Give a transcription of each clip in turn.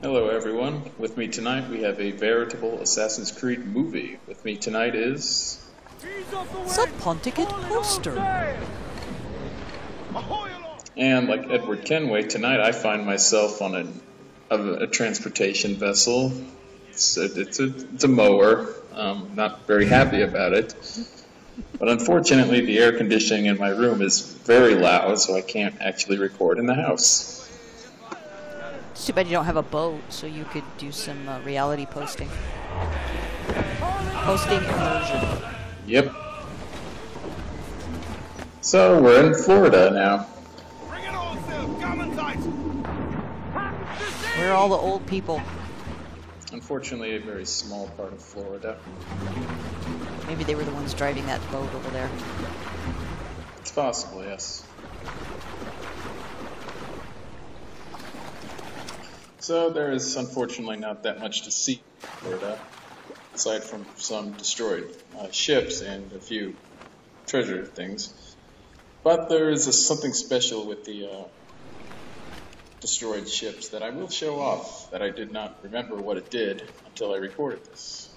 Hello, everyone. With me tonight, we have a veritable Assassin's Creed movie. With me tonight is... Sub-Ponticate Poster. And like Edward Kenway, tonight I find myself on a transportation vessel. It's a mower. Not very happy about it. But unfortunately, the air conditioning in my room is very loud, so I can't actually record in the house. It's too bad you don't have a boat, so you could do some reality posting. Posting immersion. Yep. So, we're in Florida now. Where are all the old people? Unfortunately, a very small part of Florida. Maybe they were the ones driving that boat over there. It's possible, yes. So there is unfortunately not that much to see in Florida, aside from some destroyed ships and a few treasure things. But there is something special with the destroyed ships that I will show off, that I did not remember what it did until I recorded this.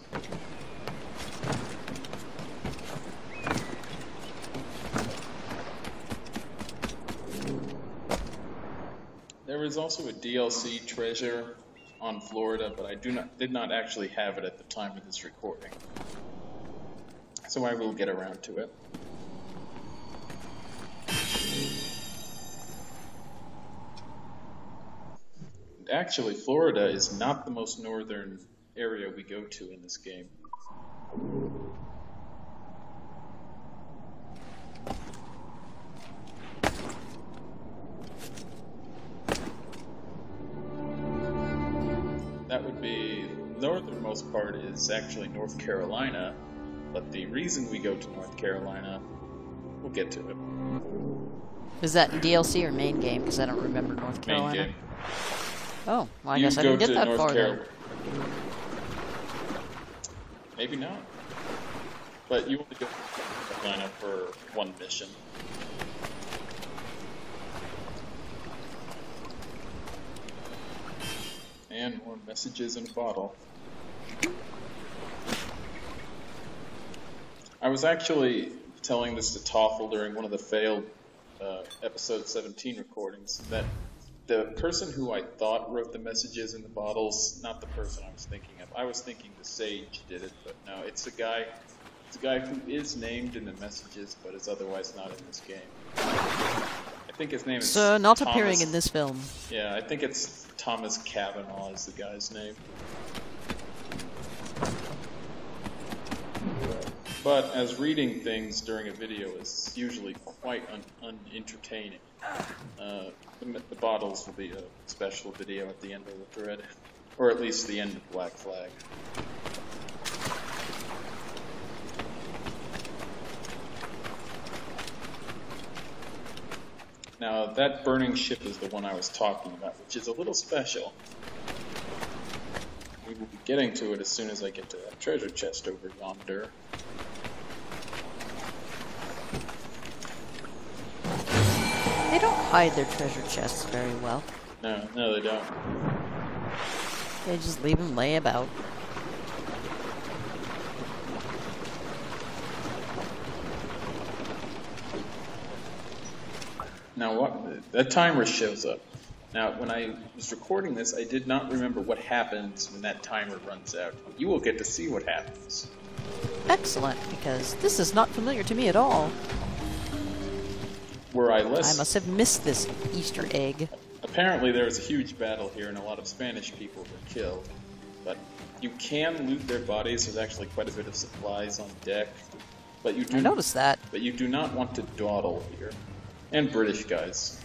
There is also a DLC treasure on Florida, but I did not actually have it at the time of this recording. So I will get around to it. And actually, Florida is not the most northern area we go to in this game. That would be, the northernmost part is actually North Carolina, but the reason we go to North Carolina, we'll get to it. Is that in DLC or main game? Because I don't remember North Carolina. Main game. Oh, well, I guess I didn't get that far then. Maybe not. But you only go to North Carolina for one mission. And more messages in a bottle. I was actually telling this to Toffel during one of the failed episode 17 recordings that the person who I thought wrote the messages in the bottles, not the person I was thinking of. I was thinking the Sage did it, but no, it's a guy who is named in the messages, but is otherwise not in this game. I think his name is not Thomas, appearing in this film. Yeah, I think it's Thomas Cavanaugh is the guy's name. But as reading things during a video is usually quite unentertaining, the bottles will be a special video at the end of the thread, or at least the end of Black Flag. Now, that burning ship is the one I was talking about, which is a little special. We will be getting to it as soon as I get to that treasure chest over yonder. They don't hide their treasure chests very well. No, they don't. They just leave them lay about. Now, that timer shows up. Now, when I was recording this, I did not remember what happens when that timer runs out. You will get to see what happens. Excellent, because this is not familiar to me at all. I must have missed this Easter egg. Apparently there was a huge battle here and a lot of Spanish people were killed. But you can loot their bodies. There's actually quite a bit of supplies on deck. But I noticed that. But you do not want to dawdle here. And British guys.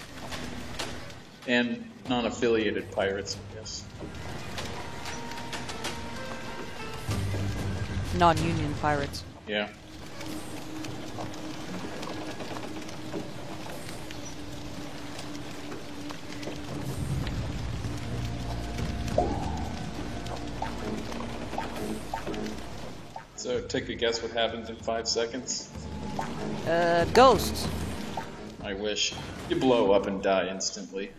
And non-affiliated pirates, I guess. Non-union pirates. Yeah. So, take a guess what happens in 5 seconds? Ghosts. I wish. You blow up and die instantly.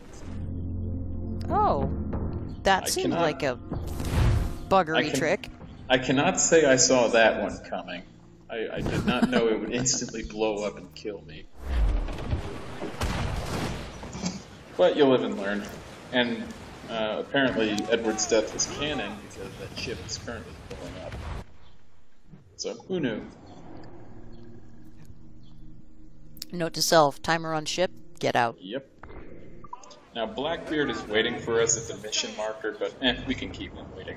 Oh. That seemed like a buggery trick. I cannot say I saw that one coming. I did not know it would instantly blow up and kill me. But you live and learn. And apparently Edward's death was canon because that ship is currently blowing up. So, who knew? Note to self, timer on ship, get out. Yep. Now, Blackbeard is waiting for us at the mission marker, but we can keep him waiting.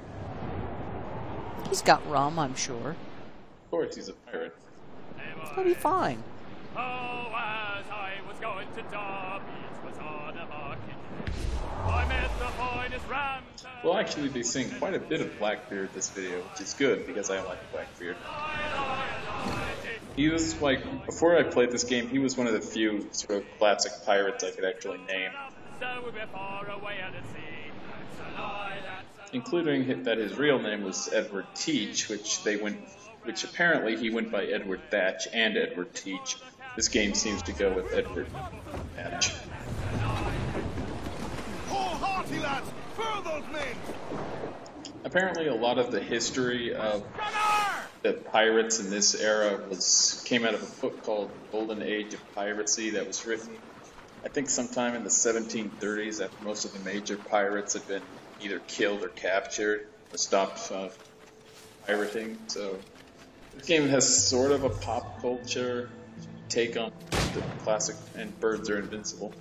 He's got rum, I'm sure. Of course, he's a pirate. He'll be fine. Oh, as I was going to Derby, it was on a market. I met the finest ram. Well, actually, they sing quite a bit of Blackbeard this video, which is good because I like Blackbeard. He was like, before I played this game, he was one of the few sort of classic pirates I could actually name. Including that his real name was Edward Teach, which apparently he went by Edward Thatch and Edward Teach. This game seems to go with Edward Thatch. Hearty lads, further men! Apparently a lot of the history of the pirates in this era came out of a book called Golden Age of Piracy that was written, I think, sometime in the 1730s after most of the major pirates had been either killed or captured or stopped pirating. So this game has sort of a pop culture take on the classic, and Birds Are Invincible.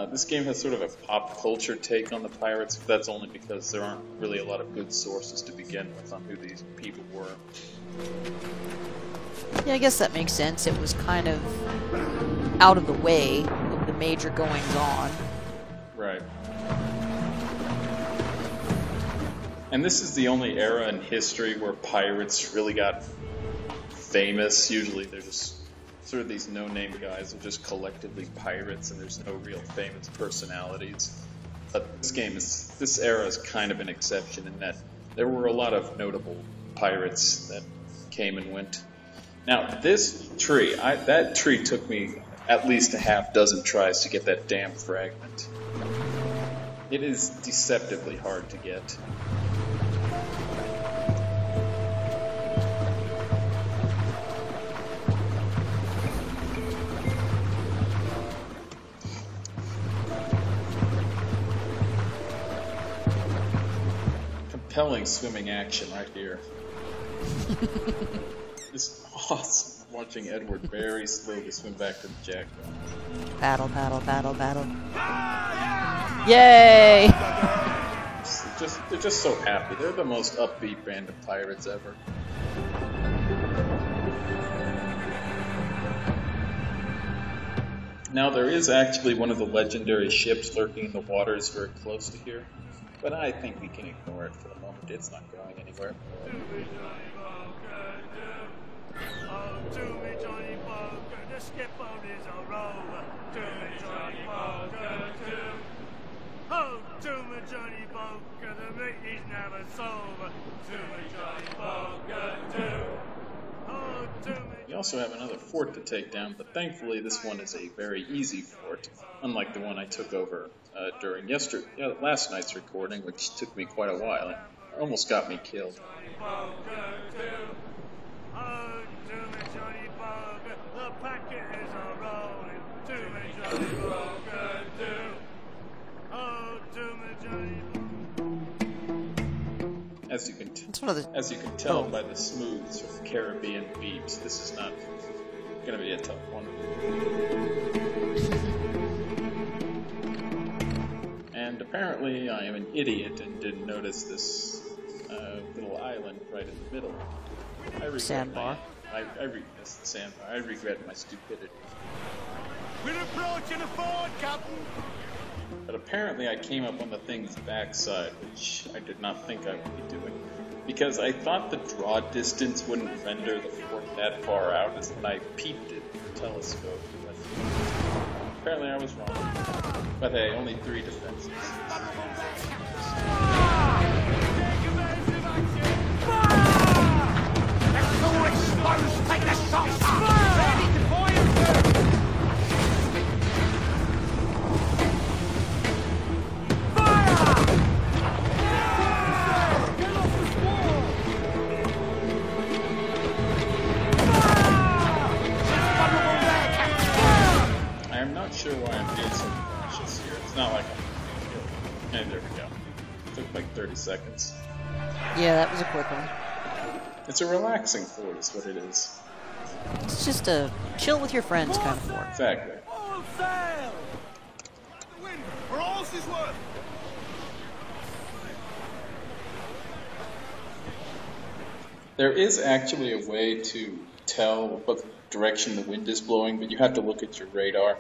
This game has sort of a pop culture take on the pirates, but that's only because there aren't really a lot of good sources to begin with on who these people were. Yeah, I guess that makes sense. It was kind of out of the way of the major goings-on. Right. And this is the only era in history where pirates really got famous. Usually they're just sort of these no-name guys are just collectively pirates and there's no real famous personalities. But this era is kind of an exception in that there were a lot of notable pirates that came and went. Now, this tree, that tree took me at least a half dozen tries to get that damn fragment. It is deceptively hard to get. Compelling swimming action right here. It's awesome watching Edward very slowly swim back to the jackdaw. Battle, battle, battle, battle. Yay! They're just so happy. They're the most upbeat band of pirates ever. Now there is actually one of the legendary ships lurking in the waters very close to here, but I think we can ignore it for the moment. It's not going anywhere. We also have another fort to take down, but thankfully this one is a very easy fort, unlike the one I took over during last night's recording, which took me quite a while. It almost got me killed. As you can tell by the smooth sort of Caribbean beeps, this is not going to be a tough one. And apparently I am an idiot and didn't notice this little island right in the middle. Sandbar. That's the sandbar. I regret my stupidity. We're approaching the fort, Captain! But apparently I came up on the thing's backside, which I did not think I would be doing. Because I thought the draw distance wouldn't render the fort that far out as when I peeped it with the telescope. But apparently I was wrong. But hey, only 3 defenses. Take the shots! Ready to fire! Fire! Took like 30 seconds. Yeah, that was a quick one. It's a relaxing fort, is what it is. It's just a chill with your friends kind of fort. Exactly. All sail! The wind, for all she's worth! There is actually a way to tell what direction the wind is blowing, but you have to look at your radar.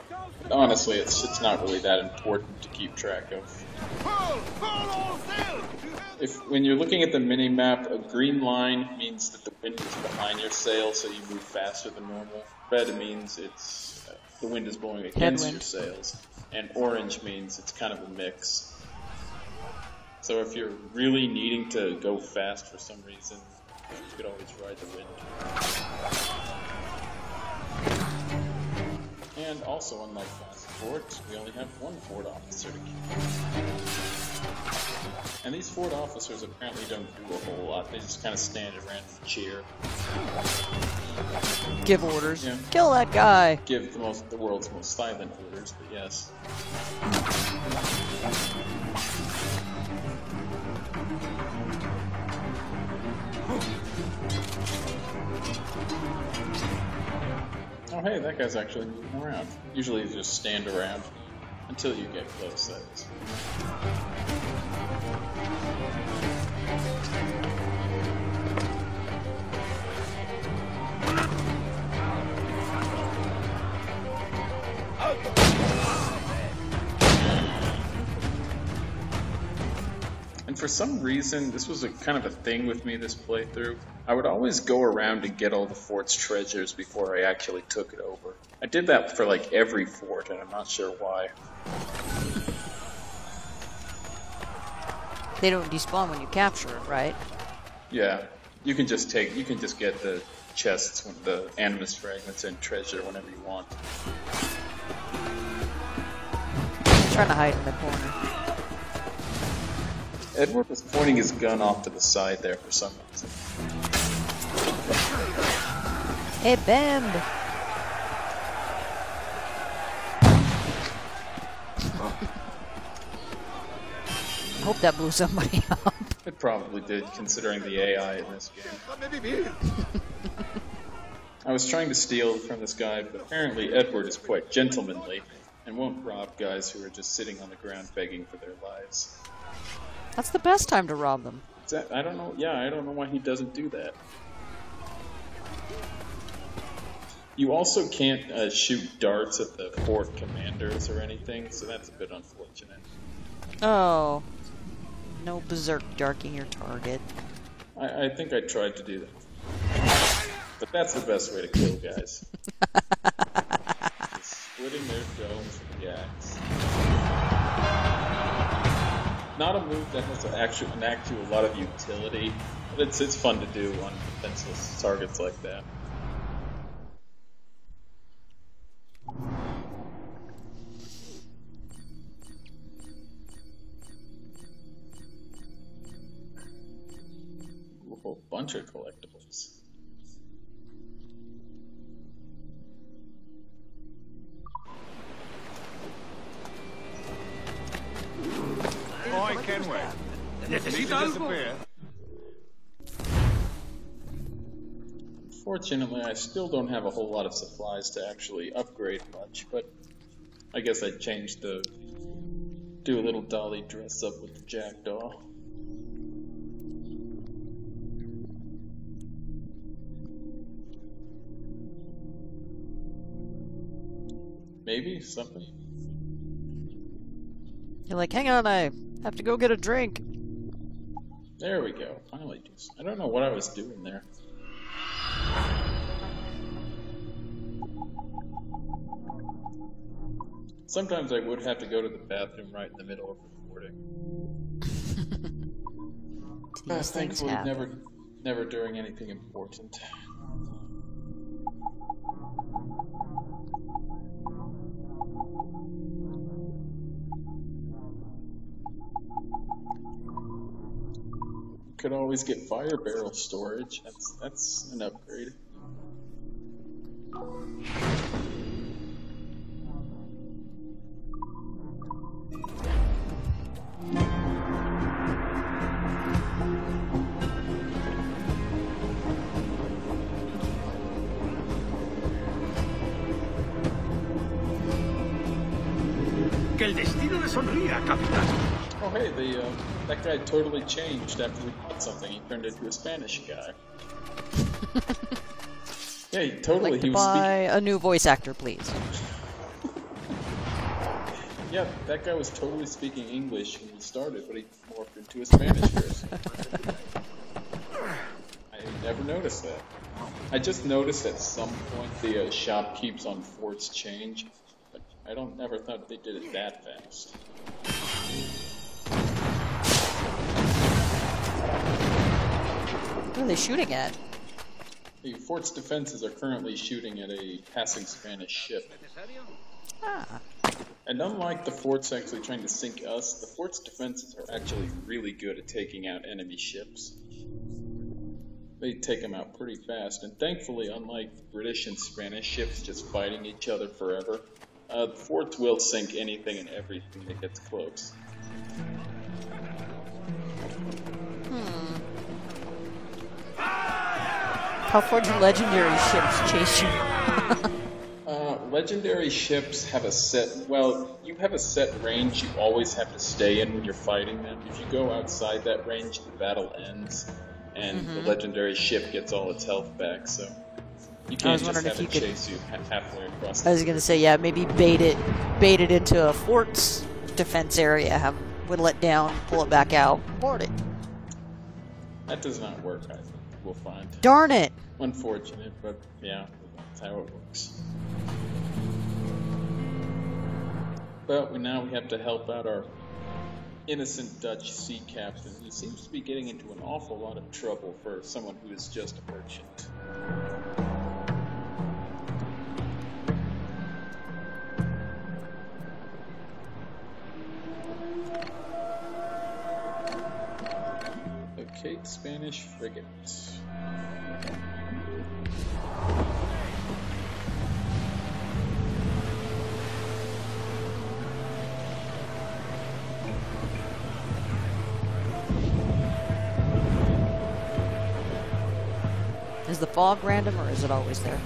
Honestly, it's not really that important to keep track of. Pull all sail! When you're looking at the mini map, a green line means that the wind is behind your sail, so you move faster than normal. Red means it's the wind is blowing against Headwind. your sails, and orange means it's kind of a mix. So if you're really needing to go fast for some reason, you could always ride the wind. And also, unlike last fort, we only have one fort officer to keep. And these fort officers apparently don't do a whole lot. They just kind of stand around and cheer. Give orders. Yeah. Kill that guy. Give the world's most silent orders, but yes. Oh hey, that guy's actually moving around. Usually you just stand around until you get close, that is. And for some reason, this was a kind of a thing with me this playthrough. I would always go around and get all the fort's treasures before I actually took it over. I did that for like every fort, and I'm not sure why. They don't despawn when you capture it, right? Yeah, you can just get the chests with the animus fragments and treasure whenever you want. I'm trying to hide in the corner. Edward was pointing his gun off to the side there for some reason. Hey, Bamb! I hope that blew somebody up. It probably did, considering the AI in this game. I was trying to steal from this guy, but apparently Edward is quite gentlemanly and won't rob guys who are just sitting on the ground begging for their lives. That's the best time to rob them. I don't know. Yeah, I don't know why he doesn't do that. You also can't shoot darts at the fort commanders or anything, so that's a bit unfortunate. Oh. No berserk darking your target. I think I tried to do that. But that's the best way to kill guys. Just splitting their domes with the axe. Not a move that has an actual lot of utility, but it's fun to do on defenseless targets like that. A whole bunch of collectibles. Oi, Kenway. Need to disappear. Fortunately, I still don't have a whole lot of supplies to actually upgrade much, but I guess I'd do a little dolly dress up with the jackdaw. Maybe something. You're like, hang on, I have to go get a drink. There we go. Finally, I don't know what I was doing there. Sometimes I would have to go to the bathroom right in the middle of recording. These things Thankfully, happen. never during anything important. Could always get fire barrel storage. That's an upgrade. Que el destino le sonría, capitán. Oh, hey, that guy totally changed after we bought something. He turned into a Spanish guy. Yeah, he totally. Like to He was buy speaking. a new voice actor, please. Yeah, that guy was totally speaking English when he started, but he morphed into a Spanish person. I never noticed that. I just noticed at some point the shopkeepers on forts change, but I never thought they did it that fast. What are they shooting at? The fort's defenses are currently shooting at a passing Spanish ship. Ah. And unlike the forts actually trying to sink us, the fort's defenses are actually really good at taking out enemy ships. They take them out pretty fast, and thankfully, unlike British and Spanish ships just fighting each other forever, the forts will sink anything and everything that gets close. How far do legendary ships chase you? Legendary ships have a you have a set range you always have to stay in when you're fighting them. If you go outside that range, the battle ends, and the legendary ship gets all its health back, so you can't just have it chase you halfway across the I was gonna say, yeah, maybe bait it into a fort's defense area, whittle it down, pull it back out, board it. That does not work, I think. We'll find. Darn it! Unfortunate, but yeah, that's how it works. But now we have to help out our innocent Dutch sea captain. He seems to be getting into an awful lot of trouble for someone who is just a merchant. The Cape Spanish frigate. Is the fog random or is it always there?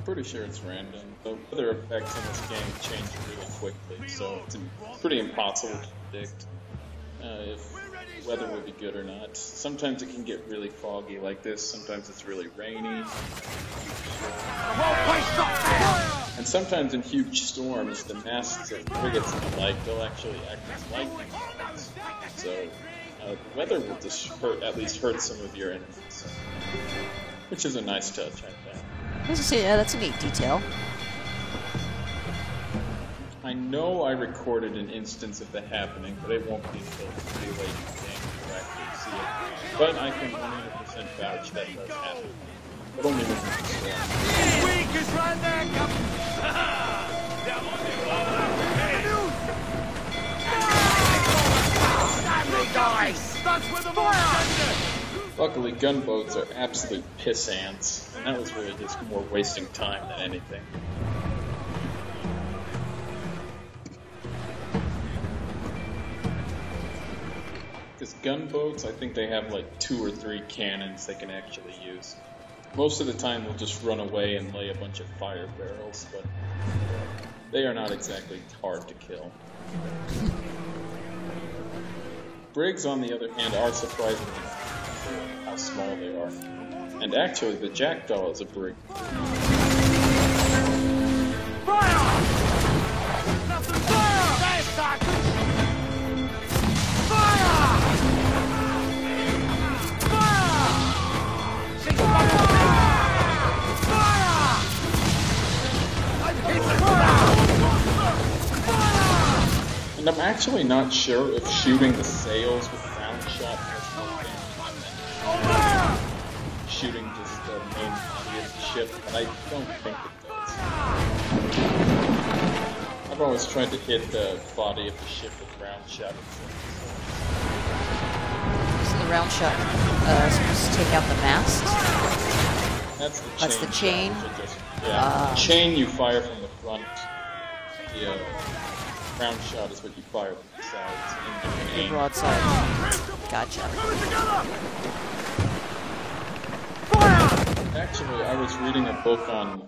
Pretty sure it's random. The weather effects in this game change really quickly, so it's pretty impossible to predict if weather will be good or not. Sometimes it can get really foggy like this, sometimes it's really rainy. And sometimes in huge storms, the masts of frigates and the like, they'll actually act as lightning rods. So the weather will just at least hurt some of your enemies. Which is a nice touch, I think. I was gonna say, yeah, that's a neat detail. I know I recorded an instance of that happening, but it won't be until pretty late in the game to actually see it. But I can 100% vouch that does happen. But only when it's storm. Weak is right there, captain. That's where the fire! Luckily, gunboats are absolute piss ants, and that was really just more wasting time than anything. Because gunboats, I think they have like 2 or 3 cannons they can actually use. Most of the time they'll just run away and lay a bunch of fire barrels, but they are not exactly hard to kill. Brigs, on the other hand, are surprisingly for how small they are. And actually, the Jackdaw is a brig. And I'm actually not sure if shooting the sails with round shot has more damage than shooting just the main body of the ship, but I don't think it does. I've always tried to hit the body of the ship with round shot. So the round shot supposed to take out the mast? That's the chain. Chain you fire from the front. The round shot is what you fire from the sides. The broadside. Gotcha. Actually, I was reading a book on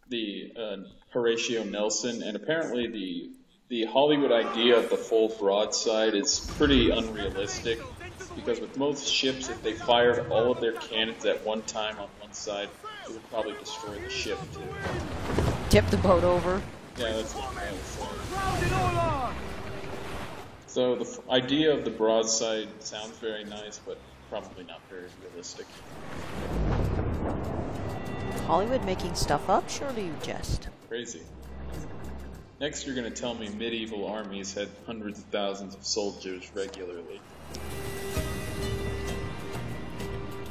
the Horatio Nelson, and apparently the the Hollywood idea of the full broadside is pretty unrealistic, because with most ships, if they fired all of their cannons at one time on one side, it would probably destroy the ship too. Tip the boat over. Yeah, that's what I was saying. So the idea of the broadside sounds very nice, but probably not very realistic. Hollywood making stuff up? Surely you jest. Crazy. Next, you're going to tell me medieval armies had hundreds of thousands of soldiers regularly.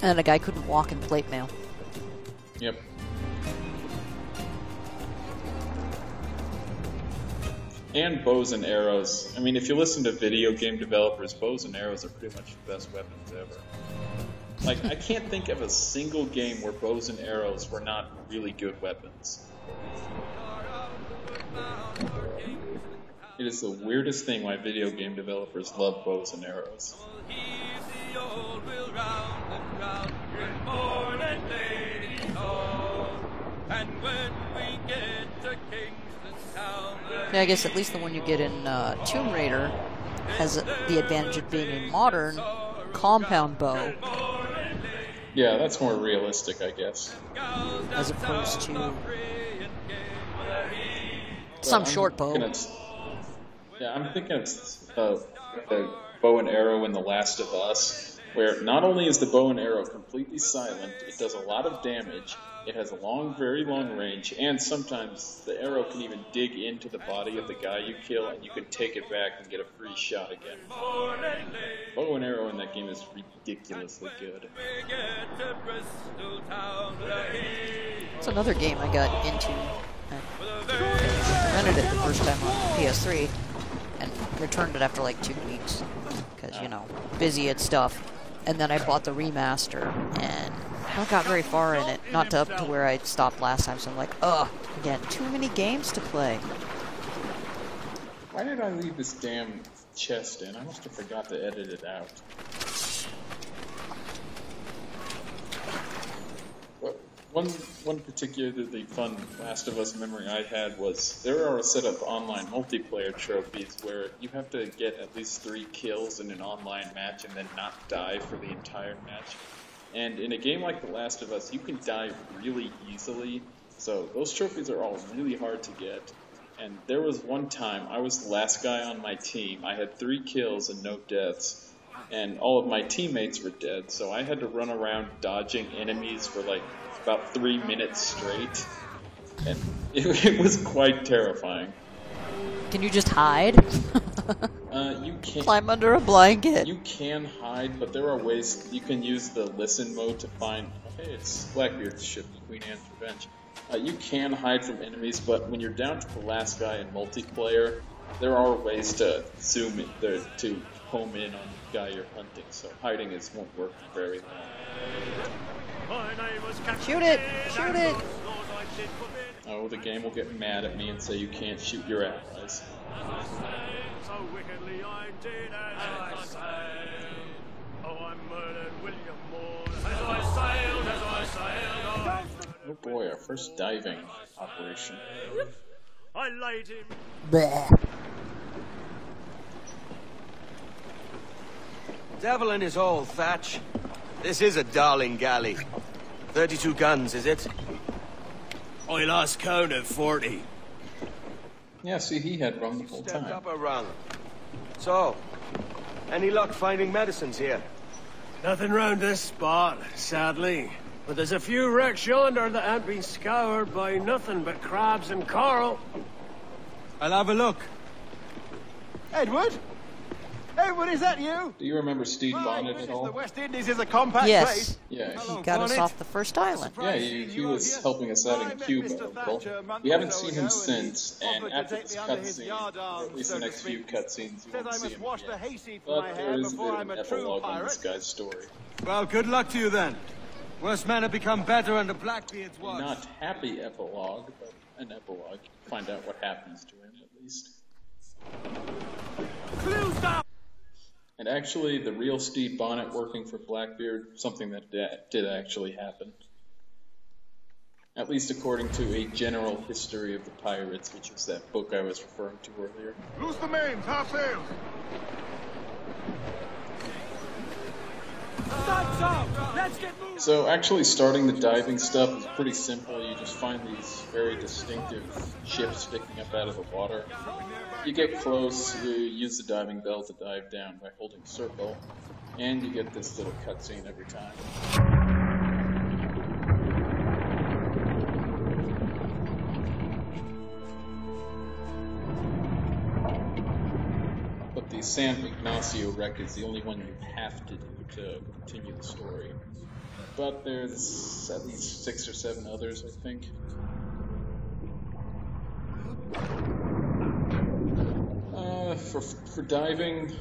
And a guy couldn't walk in plate mail. Yep. And bows and arrows. I mean, if you listen to video game developers, bows and arrows are pretty much the best weapons ever. Like, I can't think of a single game where bows and arrows were not really good weapons. It is the weirdest thing why video game developers love bows and arrows. Yeah, I guess at least the one you get in Tomb Raider has the advantage of being a modern compound bow, Yeah, that's more realistic, I guess. as opposed to some short bow. I'm thinking of the bow and arrow in The Last of Us, where not only is the bow and arrow completely silent, it does a lot of damage, it has a very long range, and sometimes the arrow can even dig into the body of the guy you kill, and you can take it back and get a free shot again. Bow and arrow in that game is ridiculously good. It's another game I got into. I rented it the first time on PS3 and returned it after like 2 weeks because, you know, busy at stuff. And then I bought the remaster and I don't got very far in it, not up to where I stopped last time, so I'm like, ugh, again, too many games to play. Why did I leave this damn chest in? I must have forgot to edit it out. One particularly fun Last of Us memory I had was there are a set of online multiplayer trophies where you have to get at least 3 kills in an online match and then not die for the entire match. And in a game like The Last of Us, you can die really easily, so those trophies are all really hard to get. And there was one time, I was the last guy on my team, I had 3 kills and no deaths, and all of my teammates were dead, so I had to run around dodging enemies for like about 3 minutes straight, and it was quite terrifying. Can you just hide? You can't Climb under a blanket. You can hide, but there are ways you can use the listen mode to find. Hey, it's Blackbeard's ship, Queen Anne's Revenge. You can hide from enemies, but when you're down to the last guy in multiplayer, there are ways to zoom in, to home in on the guy you're hunting. So hiding won't work very well. Shoot it! Shoot it! Oh, the game will get mad at me and say you can't shoot your allies. So wickedly I did as I sailed. Oh, I murdered William Moore as I sailed on. Oh boy, our first diving operation. I laid him. Bleh. Devil in his hole, Thatch. This is a darling galley. 32 guns, is it? I lost count at 40. Yeah, see, he had rum the whole Stepped time. up a rung. So, any luck finding medicines here? Nothing round this spot, sadly. But there's a few wrecks yonder that ain't been scoured by nothing but crabs and coral. I'll have a look. Edward? Edward, is that you? Do you remember Steve Bonnet at The all? West Indies is a compact Yes. place. Yeah, He got us off the first island. yeah, he was helping us out in Cuba, Uncle. We haven't seen him since, and after this cutscene, or at least the next few cutscenes, you won't see him again. But there is a bit of an epilogue on this guy's story. Well, good luck to you then. Worst men have become better under Blackbeard's watch. Not happy epilogue, but an epilogue. Find out what happens to him, at least. And actually, the real Steve Bonnet working for Blackbeard, something that did actually happen. At least according to A General History of the Pirates, which is that book I was referring to earlier. Loose the mains, half sails! So actually starting the diving stuff is pretty simple. You just find these very distinctive ships sticking up out of the water. You get close, you use the diving bell to dive down by holding circle, and you get this little cutscene every time. But the San Ignacio wreck is the only one you have to do to continue the story. But there's at least 6 or 7 others, I think. For diving,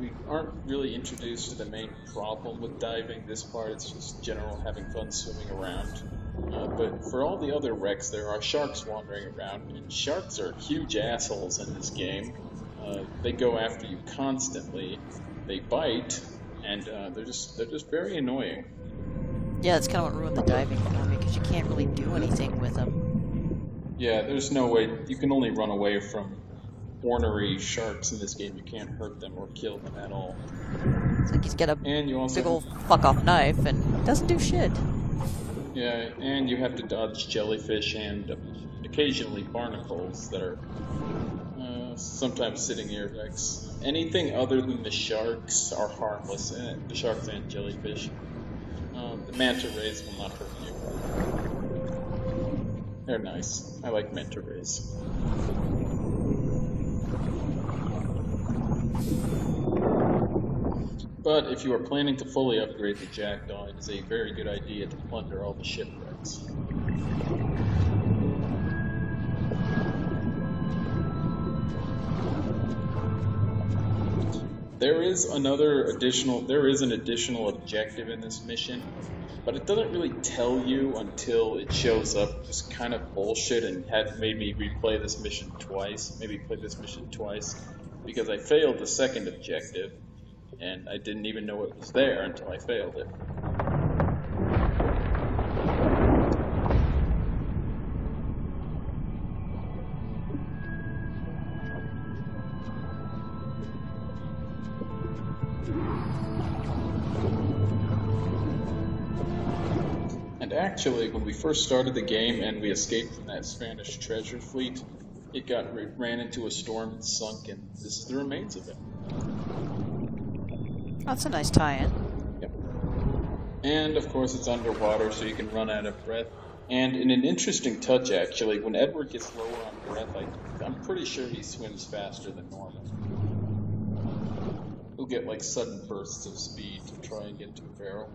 we aren't really introduced to the main problem with diving. This part, it's just general having fun swimming around. But for all the other wrecks, there are sharks wandering around, and sharks are huge assholes in this game. They go after you constantly. They bite, and they're just very annoying. Yeah, that's kind of what ruined the diving for me, because you can't really do anything with them. Yeah, there's no way. You can only run away from ornery sharks in this game. You can't hurt them or kill them at all. It's like he's got a And you also big old fuck-off knife and doesn't do shit. Yeah, and you have to dodge jellyfish and occasionally barnacles that are sometimes sitting near wrecks. Anything other than the sharks are harmless. The sharks and jellyfish. The manta rays will not hurt you. They're nice. I like manta rays. But if you are planning to fully upgrade the Jackdaw, it is a very good idea to plunder all the shipwrecks. There is an additional objective in this mission, but it doesn't really tell you until it shows up. It's kind of bullshit and had made me replay this mission twice, because I failed the second objective, and I didn't even know it was there until I failed it. And actually, when we first started the game and we escaped from that Spanish treasure fleet, it ran into a storm and sunk, and this is the remains of it. That's a nice tie-in. Yep. And of course it's underwater, so you can run out of breath. And in an interesting touch, actually, when Edward gets lower on breath, I'm pretty sure he swims faster than normal. He'll get like sudden bursts of speed to try and get to a barrel.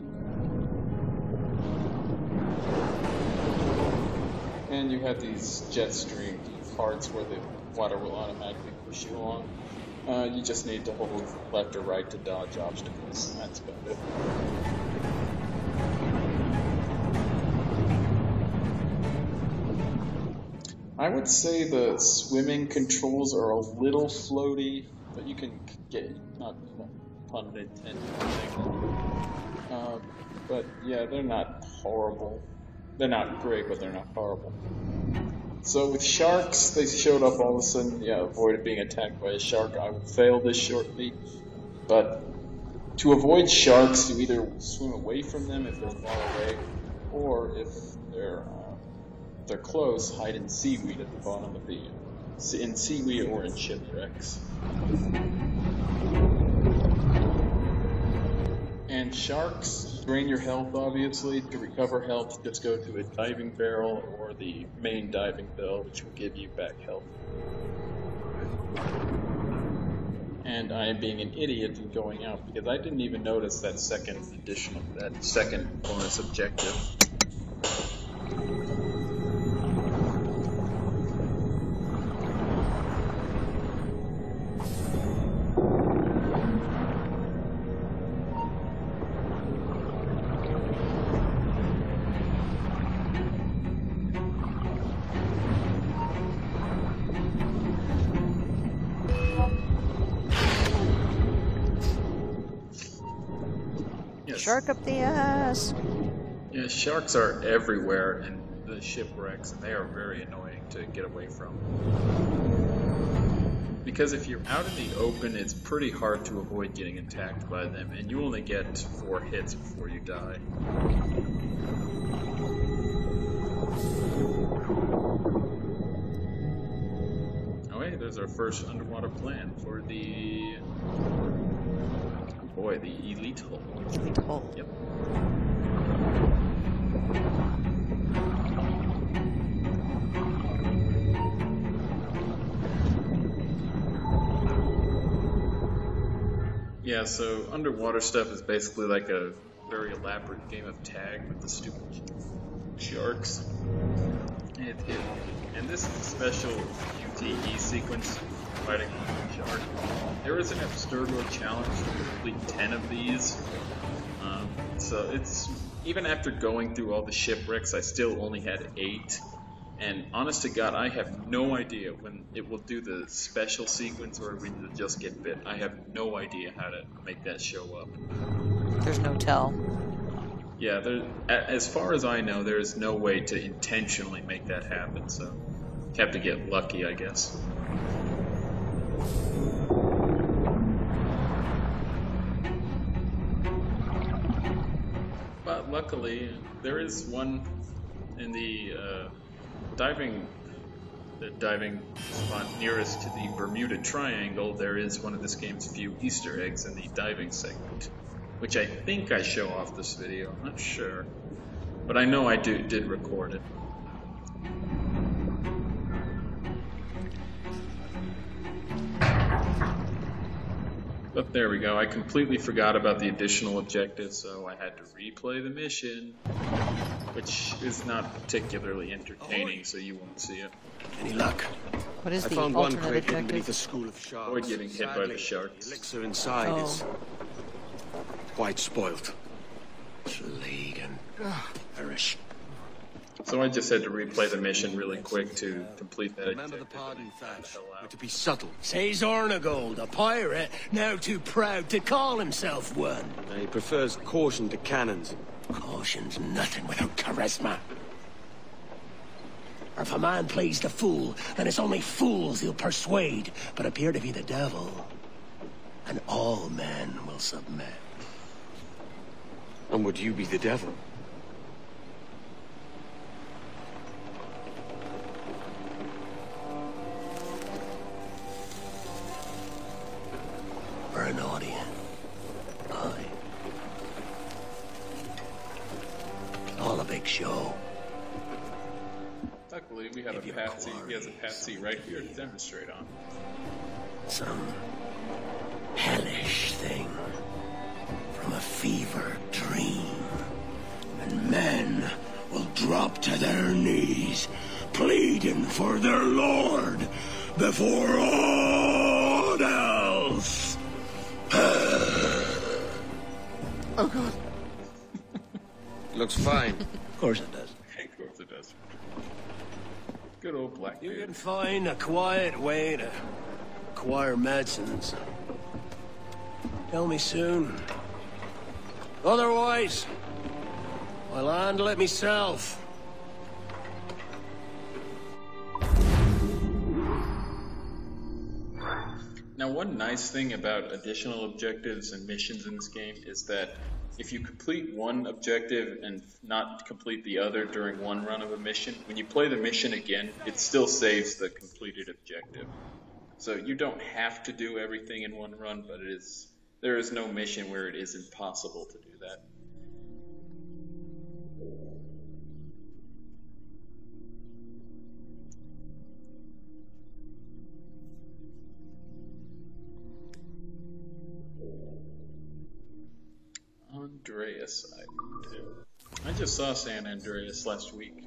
And you have these jet stream parts where the water will automatically push you along. You just need to hold left or right to dodge obstacles. That's about it. I would say the swimming controls are a little floaty, but you can get, not pun intended. But yeah, they're not horrible. They're not great, but they're not horrible. So with sharks, they showed up all of a sudden. Yeah, avoided being attacked by a shark. I will fail this shortly. But to avoid sharks, you either swim away from them if they're far away, or if they're close, hide in seaweed at the bottom of in seaweed or in shipwrecks. And sharks drain your health, obviously. To recover health, just go to a diving barrel or the main diving bell, which will give you back health. And I am being an idiot and going out, because I didn't even notice that second bonus objective. Shark up the ass. Yeah, sharks are everywhere, and the shipwrecks, and they are very annoying to get away from. Because if you're out in the open, it's pretty hard to avoid getting attacked by them, and you only get 4 hits before you die. Oh hey, there's our first underwater plan for the... oh boy, the Elite Hull. Elite Hull. Yep. Yeah, so underwater stuff is basically like a very elaborate game of tag with the stupid sharks. And this is a special QTE sequence fighting a shark. There is an Abstergo challenge to complete 10 of these. So it's, even after going through all the shipwrecks, I still only had 8. And honest to God, I have no idea when it will do the special sequence or we will just get bit. I have no idea how to make that show up. There's no tell. Yeah, as far as I know, there is no way to intentionally make that happen, so you have to get lucky, I guess. But luckily, there is one in the diving spot nearest to the Bermuda Triangle. There is one of this game's few Easter eggs in the diving segment, which I think I show off this video. I'm not sure, but I know I did record it. But there we go. I completely forgot about the additional objective, so I had to replay the mission, which is not particularly entertaining, so you won't see it. Any luck? What is I the found one alternate crate hidden beneath a objective? school of sharks. Avoid getting hit by Sadly, the sharks. The elixir inside is quite spoiled. Plague and perish. So I just had to replay the mission really quick to complete that Remember the objective. pardon, Thatch. Hell out. We're to be subtle. Says Ornagold, a pirate, now too proud to call himself one. And he prefers caution to cannons. Caution's nothing without charisma. Or if a man plays the fool, then it's only fools he'll persuade, but appear to be the devil. And all men will submit. And would you be the devil? Or an audience. Aye. All a big show. Luckily, we have a patsy. He has a patsy right here to demonstrate on. Some hellish thing from a fever dream. And men will drop to their knees, pleading for their lord before all else. Oh, God. Looks fine. Of course it does. Of course it does. Good old You Blackbeard. can find a quiet way to acquire medicines. Tell me soon. Otherwise, I'll handle it myself. Now, one nice thing about additional objectives and missions in this game is that if you complete one objective and not complete the other during one run of a mission, when you play the mission again, it still saves the completed objective. So you don't have to do everything in one run, but there is no mission where it isn't possible to do that. Andreas Island. I just saw San Andreas last week.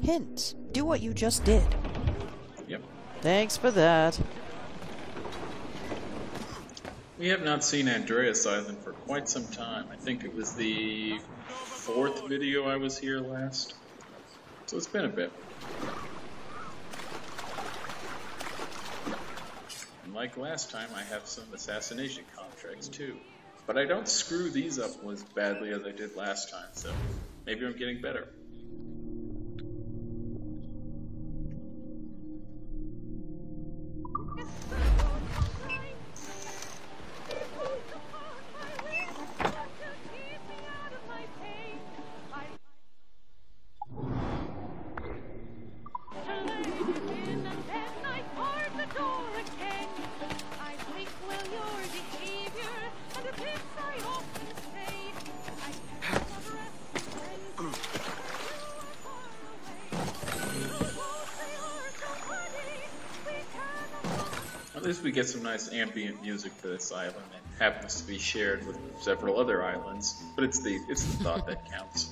Hint. Do what you just did. Yep. Thanks for that. We have not seen Andreas Island for quite some time. I think it was the 4th video I was here last. So it's been a bit. And like last time, I have some assassination contracts too. But I don't screw these up as badly as I did last time, so maybe I'm getting better. At least we get some nice ambient music for this island. It happens to be shared with several other islands, but it's the thought that counts.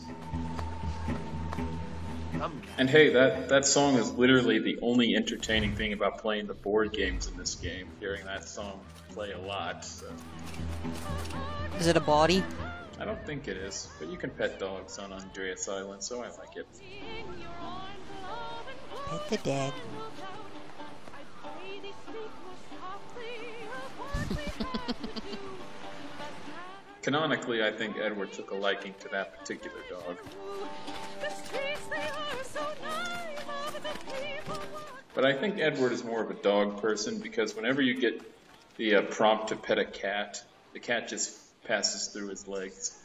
And hey, that song is literally the only entertaining thing about playing the board games in this game. Hearing that song play a lot. So. Is it a body? I don't think it is, but you can pet dogs on Andreas Island, so I like it. Pet the dog. Canonically, I think Edward took a liking to that particular dog. But I think Edward is more of a dog person because whenever you get the prompt to pet a cat, the cat just passes through his legs.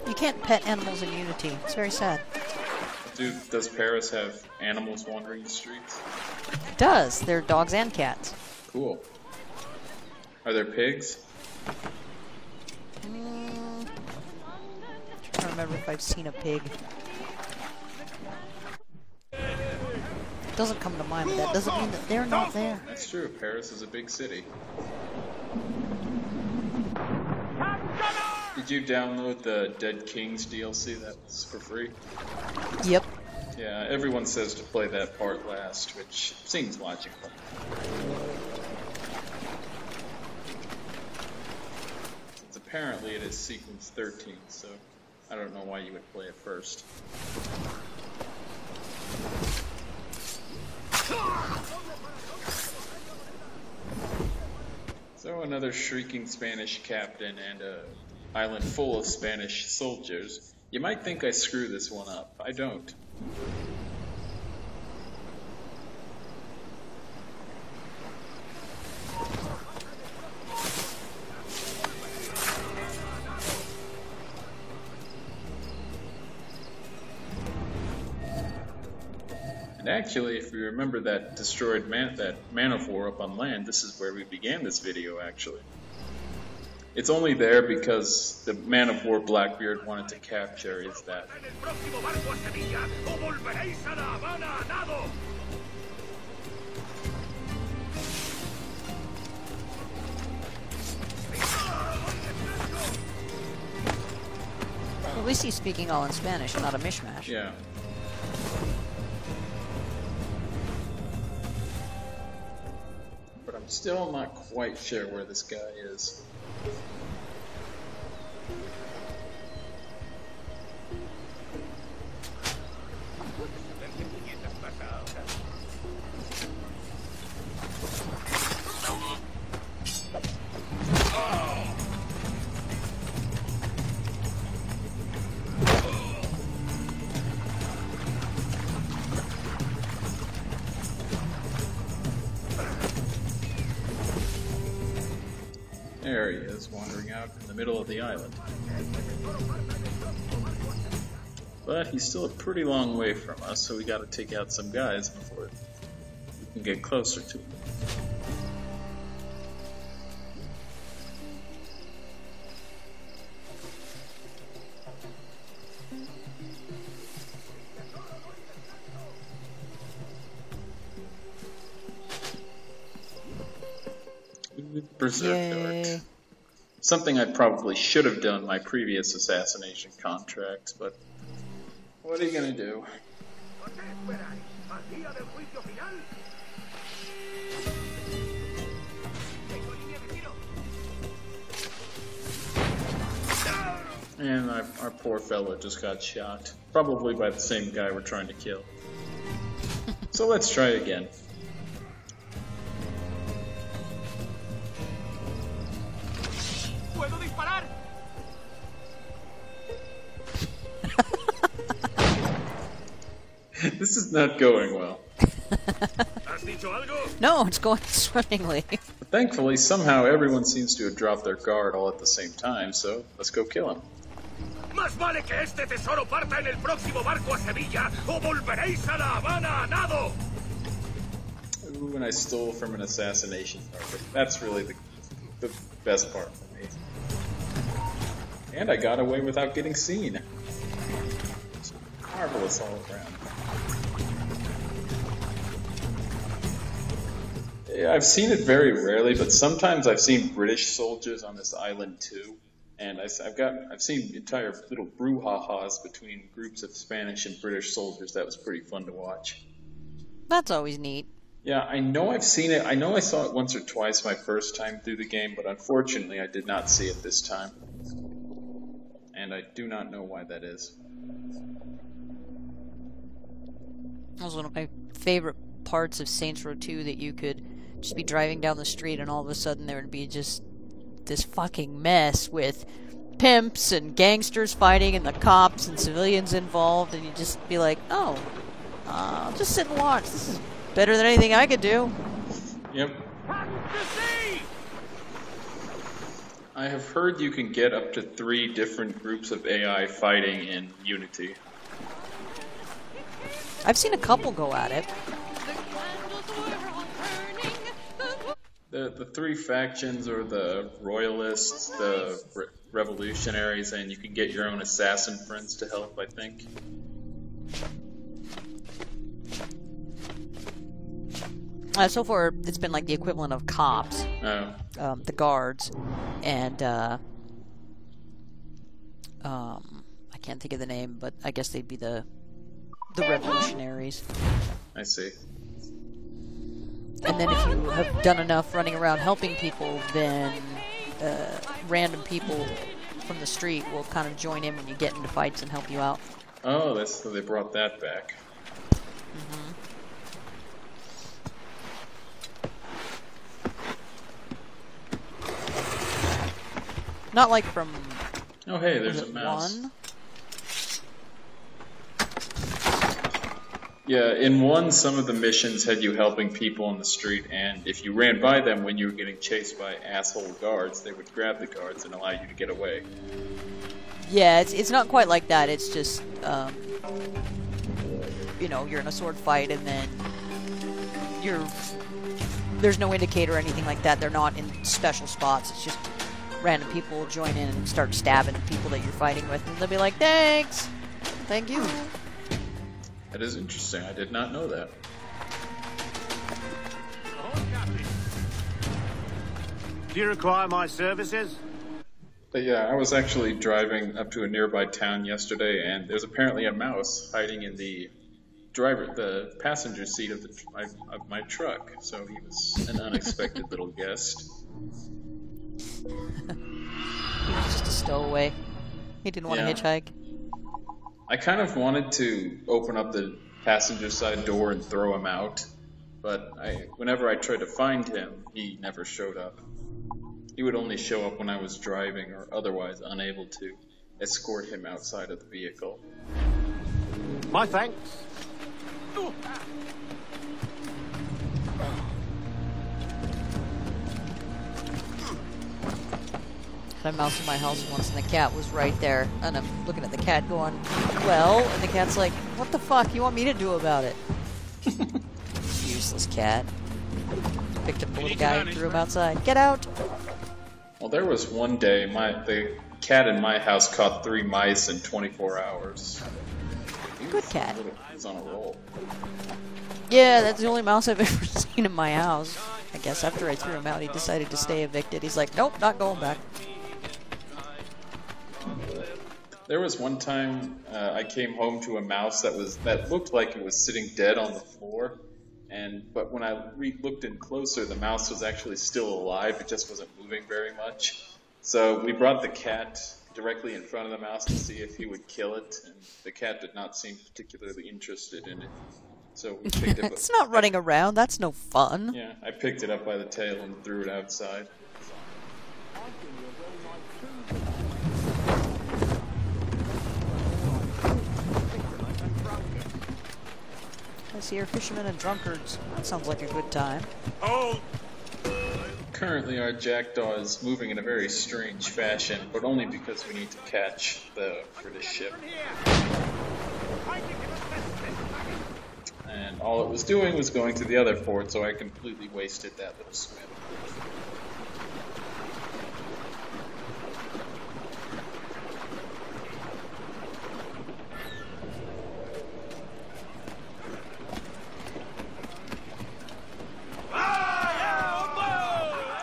You can't pet animals in Unity. It's very sad. Does Paris have animals wandering the streets? It does. They're dogs and cats. Cool. Are there pigs? I don't remember if I've seen a pig. It doesn't come to mind, but that doesn't mean that they're not there. That's true. Paris is a big city. Did you download the Dead Kings DLC that was for free? Yep. Yeah, everyone says to play that part last, which seems logical. Since apparently it is sequence 13, so I don't know why you would play it first. So another shrieking Spanish captain and an island full of Spanish soldiers. You might think I screw this one up. I don't. And actually, if you remember that destroyed that man of war up on land, this is where we began this video, actually. It's only there because the man of war Blackbeard wanted to capture is that. Well, at least he's speaking all in Spanish and not a mishmash. Yeah. But I'm still not quite sure where this guy is. There he is, wandering out in the middle of the island. But he's still a pretty long way from us, so we gotta take out some guys before we can get closer to him. Berserk Dark. Something I probably should have done in my previous assassination contracts, but what are you gonna do? And our poor fellow just got shot. Probably by the same guy we're trying to kill. So let's try again. ¿Puedo disparar? This is not going well. ¿Has dicho algo? No, it's going swimmingly. But thankfully, somehow everyone seems to have dropped their guard all at the same time, so let's go kill him. Más vale que este tesoro parta en el próximo barco a Sevilla o volveréis a La Habana a nado. Ooh, and I stole from an assassination target. That's really the best part for me. And I got away without getting seen. It's marvelous all around. Yeah, I've seen it very rarely, but sometimes I've seen British soldiers on this island too. And I've seen entire little brouhahas between groups of Spanish and British soldiers. That was pretty fun to watch. That's always neat. Yeah, I know I've seen it. I know I saw it once or twice my first time through the game, but unfortunately I did not see it this time. And I do not know why that is. That was one of my favorite parts of Saints Row 2, that you could just be driving down the street and all of a sudden there would be just this fucking mess with pimps and gangsters fighting and the cops and civilians involved, and you'd just be like, oh, I'll just sit and watch. This is better than anything I could do. Yep. ¡To sea! I have heard you can get up to 3 different groups of AI fighting in Unity. I've seen a couple go at it. The 3 factions are the Royalists, the Revolutionaries, and you can get your own assassin friends to help, I think. So far, it's been like the equivalent of cops, Oh. the guards, and I can't think of the name, but I guess they'd be the revolutionaries. I see. And then if you have done enough running around helping people, then random people from the street will kind of join in when you get into fights and help you out. Oh, so they brought that back. Not like from Oh, hey, was there's a it mouse. 1? Yeah, in 1, some of the missions had you helping people on the street, and if you ran by them when you were getting chased by asshole guards, they would grab the guards and allow you to get away. Yeah, it's not quite like that. It's just, you know, you're in a sword fight and then there's no indicator or anything like that. They're not in special spots. It's just random people will join in and start stabbing people that you're fighting with, and they'll be like, thanks! Thank you. That is interesting. I did not know that. Do you require my services? But yeah, I was actually driving up to a nearby town yesterday, and there's apparently a mouse hiding in the passenger seat of my truck. So he was an unexpected little guest. He was just a stowaway. He didn't want to Yeah. hitchhike. I kind of wanted to open up the passenger side door and throw him out, but whenever I tried to find him, he never showed up. He would only show up when I was driving or otherwise unable to escort him outside of the vehicle. My thanks. Had a mouse in my house once, and the cat was right there. And I'm looking at the cat going, well, and the cat's like, what the fuck you want me to do about it? Useless cat. Picked up the little guy and threw him outside. Get out! Well, there was one day, the cat in my house caught 3 mice in 24 hours. Good cat. He was on a roll. Yeah, that's the only mouse I've ever seen in my house. I guess after I threw him out, he decided to stay evicted. He's like, nope, not going back. There was one time I came home to a mouse that looked like it was sitting dead on the floor, but when I looked in closer, the mouse was actually still alive. It just wasn't moving very much. So we brought the cat directly in front of the mouse to see if he would kill it, and the cat did not seem particularly interested in it. So we picked it up. It's not running around. That's no fun. Yeah, I picked it up by the tail and threw it outside. I see your fishermen and drunkards. That sounds like a good time. Hold! Currently, our jackdaw is moving in a very strange fashion, but only because we need to catch the British ship. And all it was doing was going to the other port, so I completely wasted that little swim.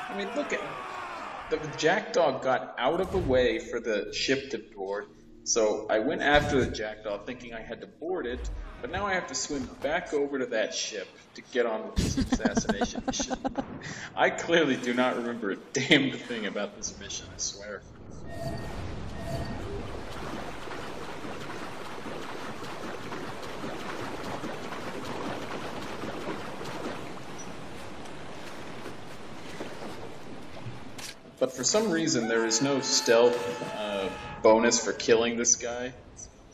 I mean, look at the jackdaw got out of the way for the ship to board, so I went after the jackdaw thinking I had to board it, but now I have to swim back over to that ship to get on with this assassination mission. I clearly do not remember a damned thing about this mission, I swear. But for some reason, there is no stealth bonus for killing this guy.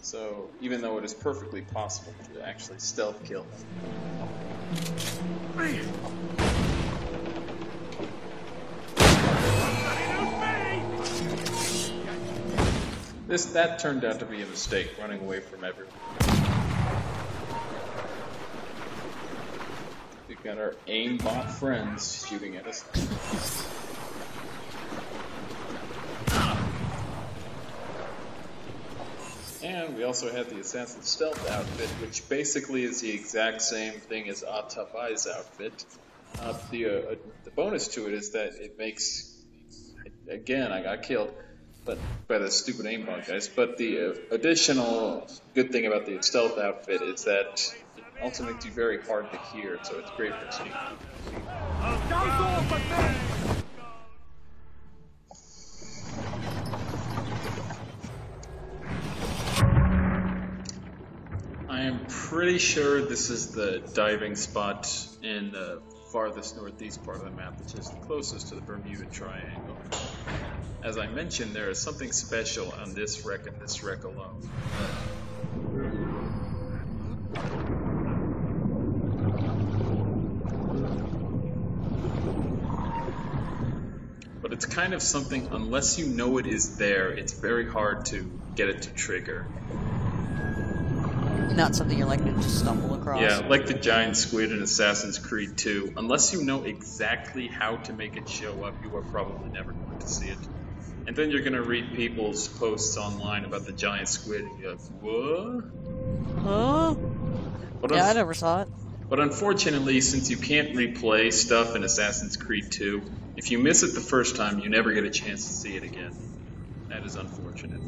So even though it is perfectly possible to actually stealth kill him. That turned out to be a mistake, running away from everyone. We've got our aimbot friends shooting at us. And we also had the Assassin Stealth outfit, which basically is the exact same thing as Atabai's outfit. The bonus to it is that it makes... Again, I got killed by the stupid aimbot guys, but the additional good thing about the Stealth outfit is that it also makes you very hard to hear, so it's great for sneaking. I am pretty sure this is the diving spot in the farthest northeast part of the map, which is the closest to the Bermuda Triangle. As I mentioned, there is something special on this wreck and this wreck alone. But it's kind of something, unless you know it is there, it's very hard to get it to trigger. Not something you're likely to just stumble across. Yeah, like the giant squid in Assassin's Creed 2. Unless you know exactly how to make it show up, you are probably never going to see it. And then you're going to read people's posts online about the giant squid, and you're like, what? Huh? Yeah, I never saw it. But unfortunately, since you can't replay stuff in Assassin's Creed 2, if you miss it the first time, you never get a chance to see it again. That is unfortunate.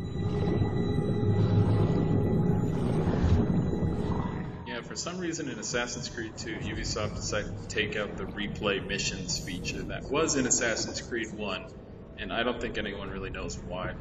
For some reason in Assassin's Creed 2, Ubisoft decided to take out the replay missions feature that was in Assassin's Creed 1, and I don't think anyone really knows why.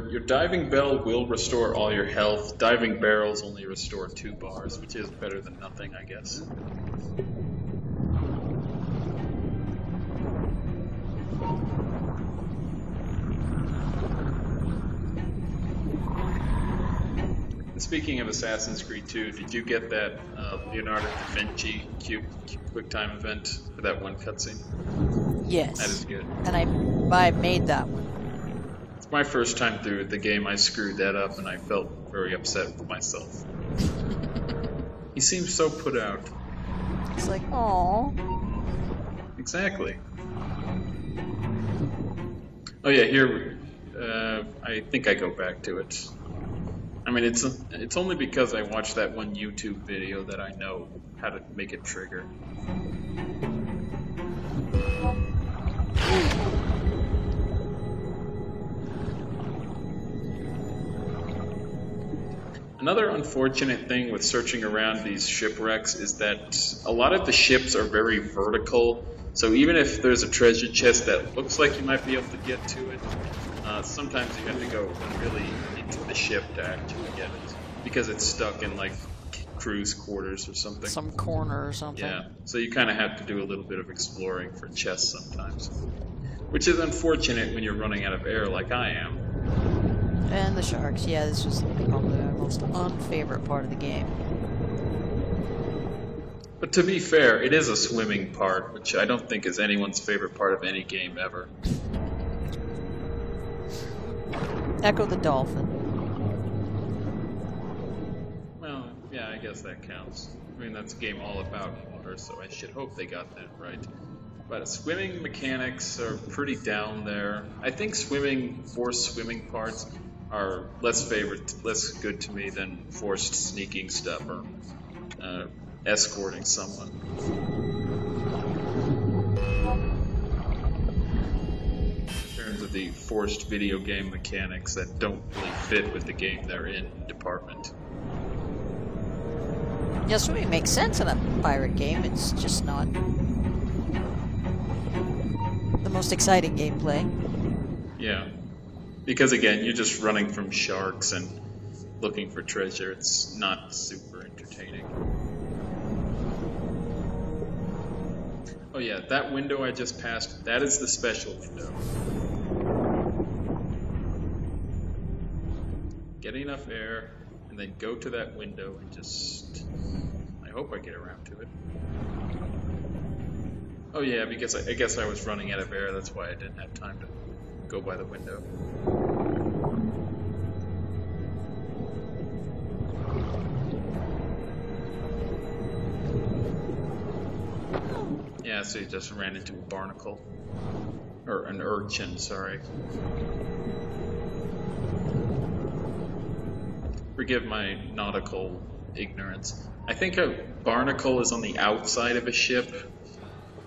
Your diving bell will restore all your health. Diving barrels only restore 2 bars, which is better than nothing, I guess. And speaking of Assassin's Creed 2, did you get that Leonardo da Vinci QuickTime event for that one cutscene? Yes. That is good. And I made that one. My first time through the game, I screwed that up, and I felt very upset with myself. He seems so put out. It's like, oh. Exactly. Oh yeah, here, I think I go back to it. I mean, it's only because I watched that one YouTube video that I know how to make it trigger. Another unfortunate thing with searching around these shipwrecks is that a lot of the ships are very vertical, so even if there's a treasure chest that looks like you might be able to get to it, sometimes you have to go really into the ship to actually get it, because it's stuck in like crew's quarters or something. Some corner or something. Yeah, so you kind of have to do a little bit of exploring for chests sometimes, which is unfortunate when you're running out of air like I am. And the sharks. Yeah, this was probably our most unfavorite part of the game. But to be fair, it is a swimming part, which I don't think is anyone's favorite part of any game ever. Echo the Dolphin. Well, yeah, I guess that counts. I mean, that's a game all about water, so I should hope they got that right. But swimming mechanics are pretty down there. I think forced swimming parts are less good to me than forced sneaking stuff or escorting someone. In terms of the forced video game mechanics that don't really fit with the game they're in department. Yeah, swimming makes sense in a pirate game. It's just not the most exciting gameplay. Yeah. Because again, you're just running from sharks and looking for treasure. It's not super entertaining. Oh yeah, that window I just passed, that is the special window. Get enough air, and then go to that window and just... I hope I get around to it. Oh yeah, because I guess I was running out of air, that's why I didn't have time to go by the window. Yeah, so you just ran into a barnacle. Or an urchin, sorry. Forgive my nautical ignorance. I think a barnacle is on the outside of a ship,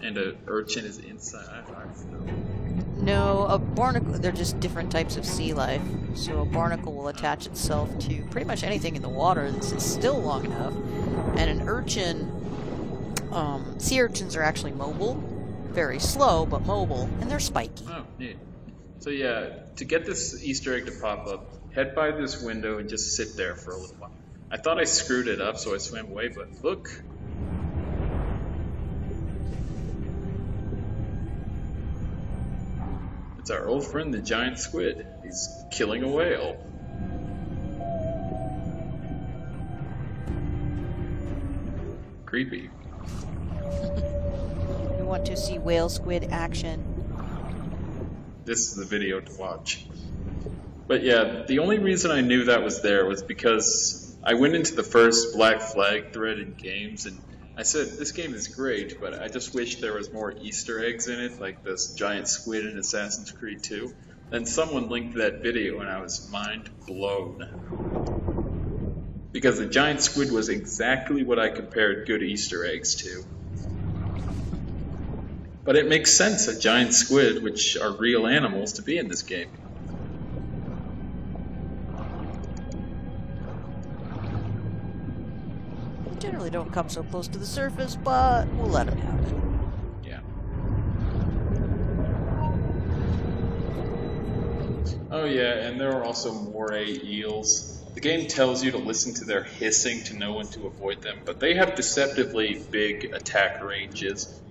and an urchin is inside. I don't know. No, a barnacle, they're just different types of sea life. So a barnacle will attach itself to pretty much anything in the water that's still long enough. And an urchin, sea urchins are actually mobile. Very slow, but mobile. And they're spiky. Oh, neat. So yeah, to get this Easter egg to pop up, head by this window and just sit there for a little while. I thought I screwed it up, so I swam away, but look. It's our old friend, the giant squid. He's killing a whale. Creepy. We want to see whale squid action. This is the video to watch. But yeah, the only reason I knew that was there was because I went into the first Black Flag thread in games and I said, this game is great, but I just wish there was more Easter eggs in it, like this giant squid in Assassin's Creed 2. And someone linked that video and I was mind blown. Because the giant squid was exactly what I compared good Easter eggs to. But it makes sense, a giant squid, which are real animals, to be in this game. They generally don't come so close to the surface, but we'll let them have it. Yeah. Oh yeah, and there are also moray eels. The game tells you to listen to their hissing to know when to avoid them, but they have deceptively big attack ranges.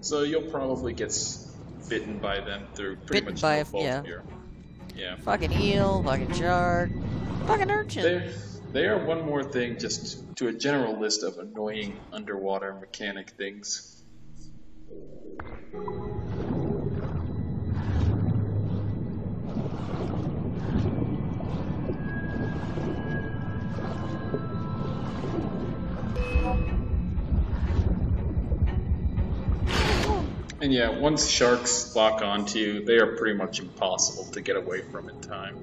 So you'll probably get bitten by them through pretty much no fault of your... Yeah. Fucking eel, fucking shark, fucking urchin. They are one more thing just to a general list of annoying underwater mechanic things. And yeah, once sharks lock onto you, they are pretty much impossible to get away from in time.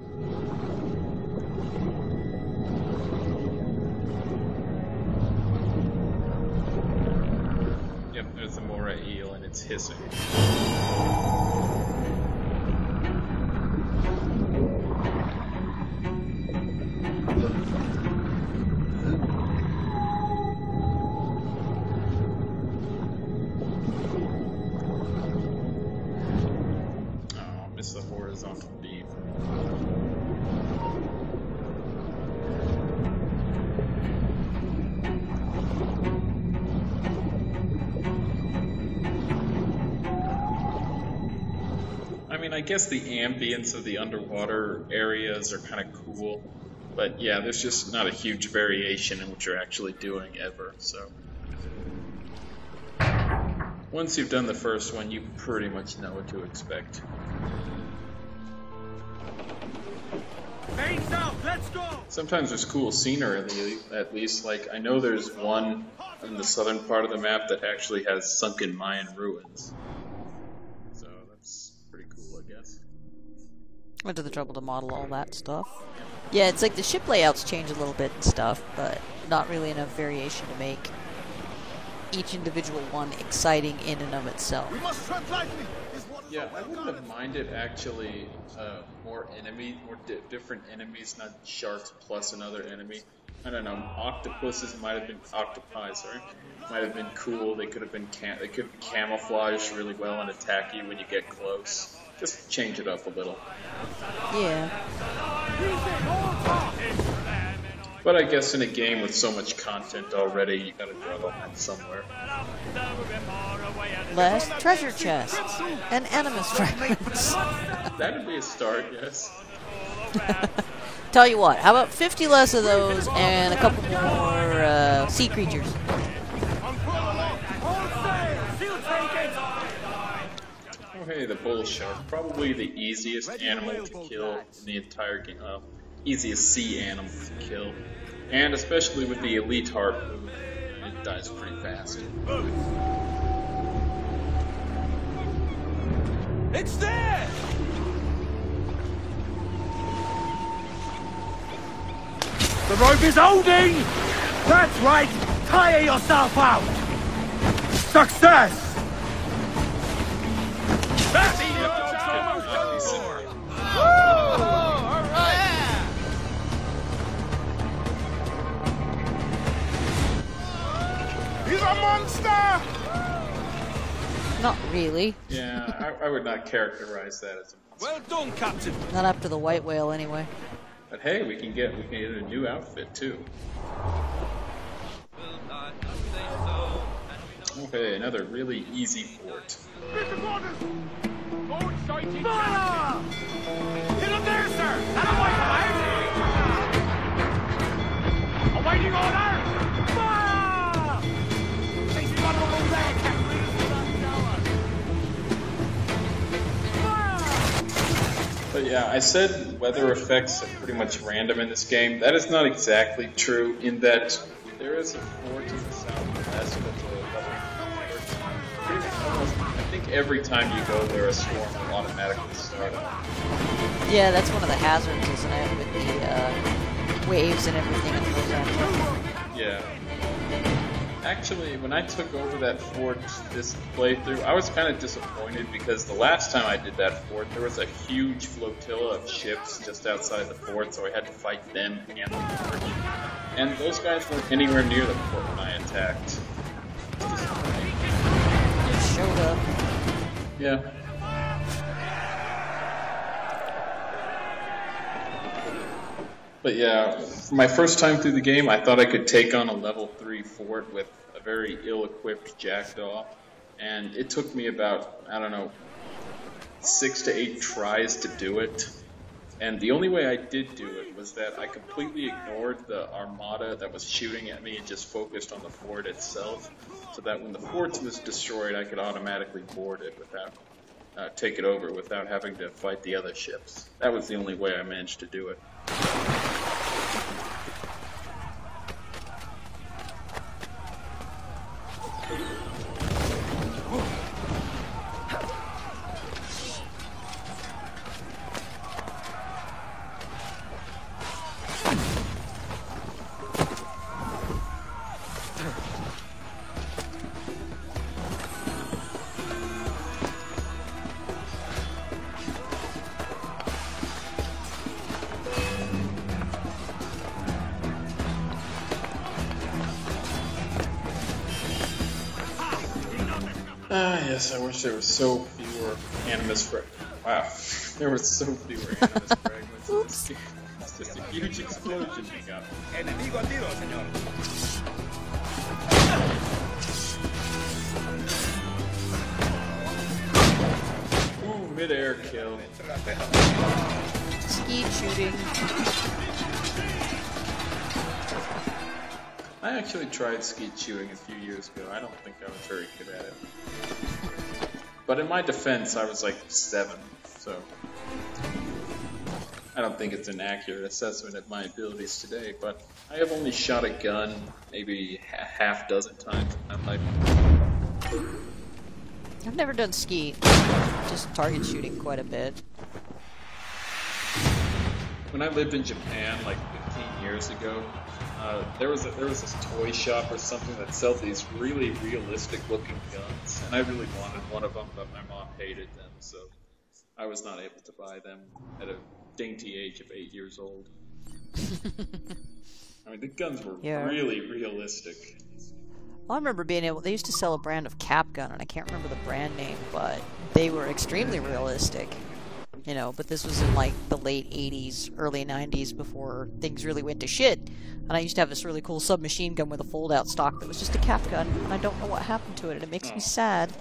Yep, there's the moray eel and it's hissing. The horizontal beam. I mean, I guess the ambience of the underwater areas are kind of cool, but yeah, there's just not a huge variation in what you're actually doing ever, so. Once you've done the first one, you pretty much know what to expect. Let's go! Sometimes there's cool scenery, at least. Like, I know there's one in the southern part of the map that actually has sunken Mayan ruins. So that's pretty cool, I guess. Went to the trouble to model all that stuff. Yeah, it's like the ship layouts change a little bit and stuff, but not really enough variation to make each individual one exciting in and of itself. We must tread lightly. Yeah, I wouldn't have minded actually more different enemies, not sharks plus another enemy. I don't know, octopuses might have been octopi, sorry, might have been cool. They could have been camouflaged really well and attack you when you get close. Just change it up a little. Yeah. But I guess in a game with so much content already, you gotta draw the line somewhere. Less treasure chests and animus fragments. That'd be a start, yes. Tell you what, how about 50 less of those and a couple more sea creatures? Oh hey, the bull shark. Probably the easiest animal to kill in the entire game. Easiest sea animal to kill. And especially with the elite harpoon, it dies pretty fast. It's there! The rope is holding! That's right! Tire yourself out! Success! That's He's a monster! Not really. Yeah, I would not characterize that as a monster. well done, Captain. Not up to the white whale anyway. But hey, we can get a new outfit too. Okay, another really easy fort. Fire! Hit him there, sir! And a waiting order! Fire! Chasing one over there, Captain! Fire! But yeah, I said weather effects are pretty much random in this game. That is not exactly true in that there is a fort to the southwest that's a level 13. I think every time you go there, a storm will automatically start up. Yeah, that's one of the hazards, isn't it? With the waves and everything that goes after. Yeah. Actually, when I took over that fort this playthrough, I was kind of disappointed because the last time I did that fort, there was a huge flotilla of ships just outside the fort, so I had to fight them and the fort. And those guys weren't anywhere near the fort when I attacked. It's disappointing. Just showed up. Yeah. But yeah, for my first time through the game, I thought I could take on a level 3 fort with a very ill-equipped jackdaw. And it took me about, I don't know, 6 to 8 tries to do it. And the only way I did do it was that I completely ignored the armada that was shooting at me and just focused on the fort itself. So that when the fort was destroyed, I could automatically board it without, take it over without having to fight the other ships. That was the only way I managed to do it. Yes, I wish there were so fewer animus fragments. Wow, there were so fewer animus fragments in this game. It's just a huge explosion we got. Enemigo al tiro, señor. Ooh, mid-air kill. Skeet shooting. I actually tried skeet shooting a few years ago. I don't think I was very good at it. But in my defense, I was like 7, so I don't think it's an accurate assessment of my abilities today, but I have only shot a gun maybe half dozen times in my life. I've never done skeet. Just target shooting quite a bit. When I lived in Japan like 15 years ago, there was this toy shop or something that sold these really realistic looking guns, and I really wanted one of them, but my mom hated them, so I was not able to buy them at a dainty age of 8 years old. I mean, the guns were really realistic. Well, I remember being able. They used to sell a brand of cap gun, and I can't remember the brand name, but they were extremely realistic. You know, but this was in like the late 80s, early 90s before things really went to shit. And I used to have this really cool submachine gun with a fold-out stock that was just a cap gun, and I don't know what happened to it, and it makes me sad.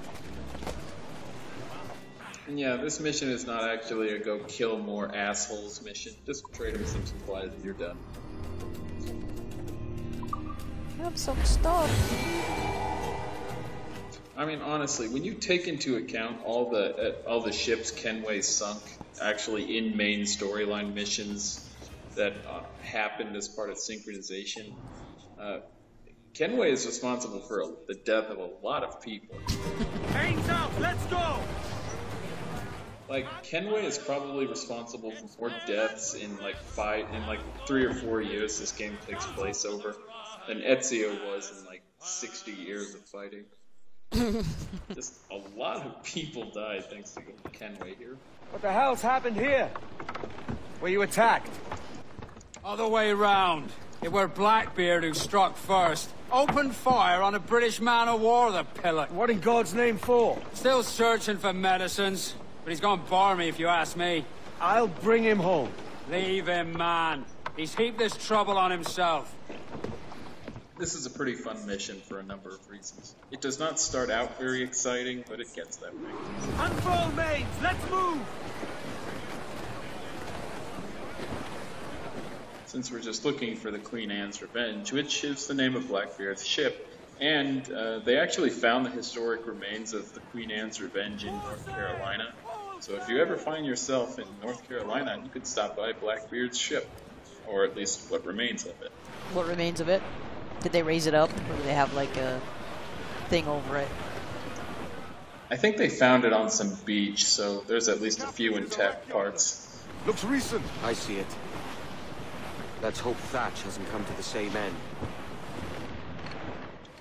And yeah, this mission is not actually a go kill more assholes mission. Just trade them some supplies and you're done. Have some stuff. I mean, honestly, when you take into account all the ships Kenway sunk actually in main storyline missions that happened as part of synchronization, Kenway is responsible for the death of a lot of people. Hands up, let's go! Like, Kenway is probably responsible for more deaths in like 3 or 4 years this game takes place over than Ezio was in like 60 years of fighting. Just a lot of people died thanks to Kenway here. What the hell's happened here? Were you attacked? Other way round. It were Blackbeard who struck first. Opened fire on a British man-o'-war, the pillock. What in God's name for? Still searching for medicines, but he's gone barmy if you ask me. I'll bring him home. Leave him, man. He's heaped this trouble on himself. This is a pretty fun mission for a number of reasons. It does not start out very exciting, but it gets that way. Unroll mains, let's move! Since we're just looking for the Queen Anne's Revenge, which is the name of Blackbeard's ship, and they actually found the historic remains of the Queen Anne's Revenge in North Carolina. So if you ever find yourself in North Carolina, you could stop by Blackbeard's ship, or at least what remains of it. What remains of it? Did they raise it up, or do they have like a thing over it? I think they found it on some beach, so there's at least a few intact parts. Looks recent. I see it. Let's hope Thatch hasn't come to the same end.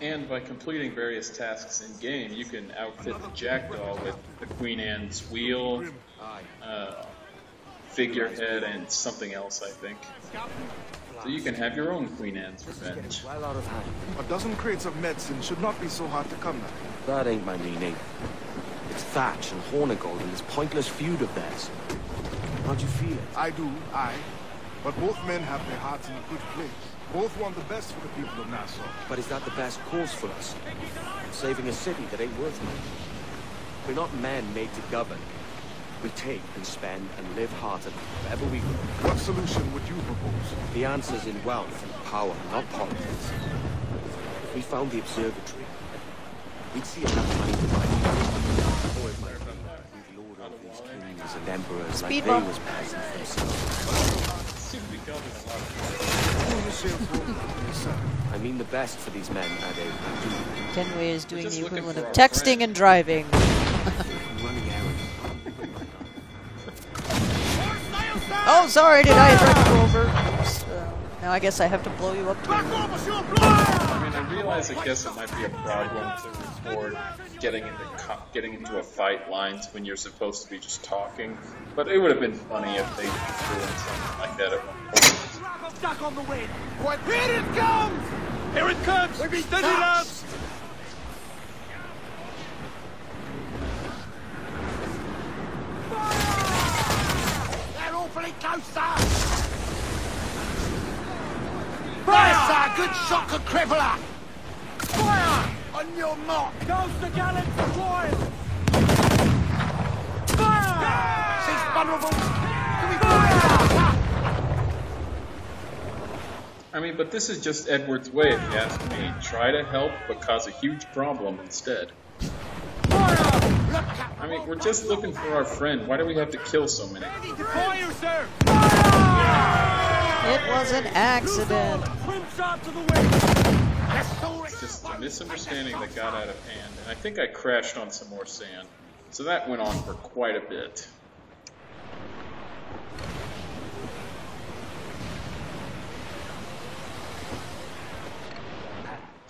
And by completing various tasks in-game, you can outfit the Jackdaw with the Queen Anne's wheel, figurehead, and something else, I think. So you can have your own Queen Anne's Revenge. Well out of hand. A dozen crates of medicine should not be so hard to come by. That ain't my meaning. It's Thatch and Hornigold and this pointless feud of theirs. How'd you feel it? I do, but both men have their hearts in a good place. Both want the best for the people of Nassau. But is that the best cause for us? Saving a city that ain't worth much. We're not men made to govern. We take and spend and live heartily wherever we go. What solution would you propose? The answer's in wealth and power, not politics. If we found the observatory, we'd see enough money to buy it. Or it might be we'd lord over these kings and emperors like they was peasants themselves. I mean the best for these men, Ade. Kenway is doing the equivalent of texting and driving. Running errands. Oh, sorry, did I run you over? Oops, now I guess I have to blow you up too. I mean, I realize I guess it might be a problem to record getting into a fight lines when you're supposed to be just talking, but it would have been funny if they threw in something like that at one point. Duck on the way! What? Here it comes! Here it comes! Steady, lads! close, sir! Fire, sir! Good shot could cripple her! Fire! On your mark! Goes the gallant Royal! Fire! She's vulnerable! Do we fire? I mean, but this is just Edward's way, if you ask me. Try to help, but cause a huge problem instead. I mean, we're just looking for our friend. Why do we have to kill so many? Fire, sir! It was an accident. Crimps out to the way! It's just a misunderstanding that got out of hand, and I think I crashed on some more sand. So that went on for quite a bit.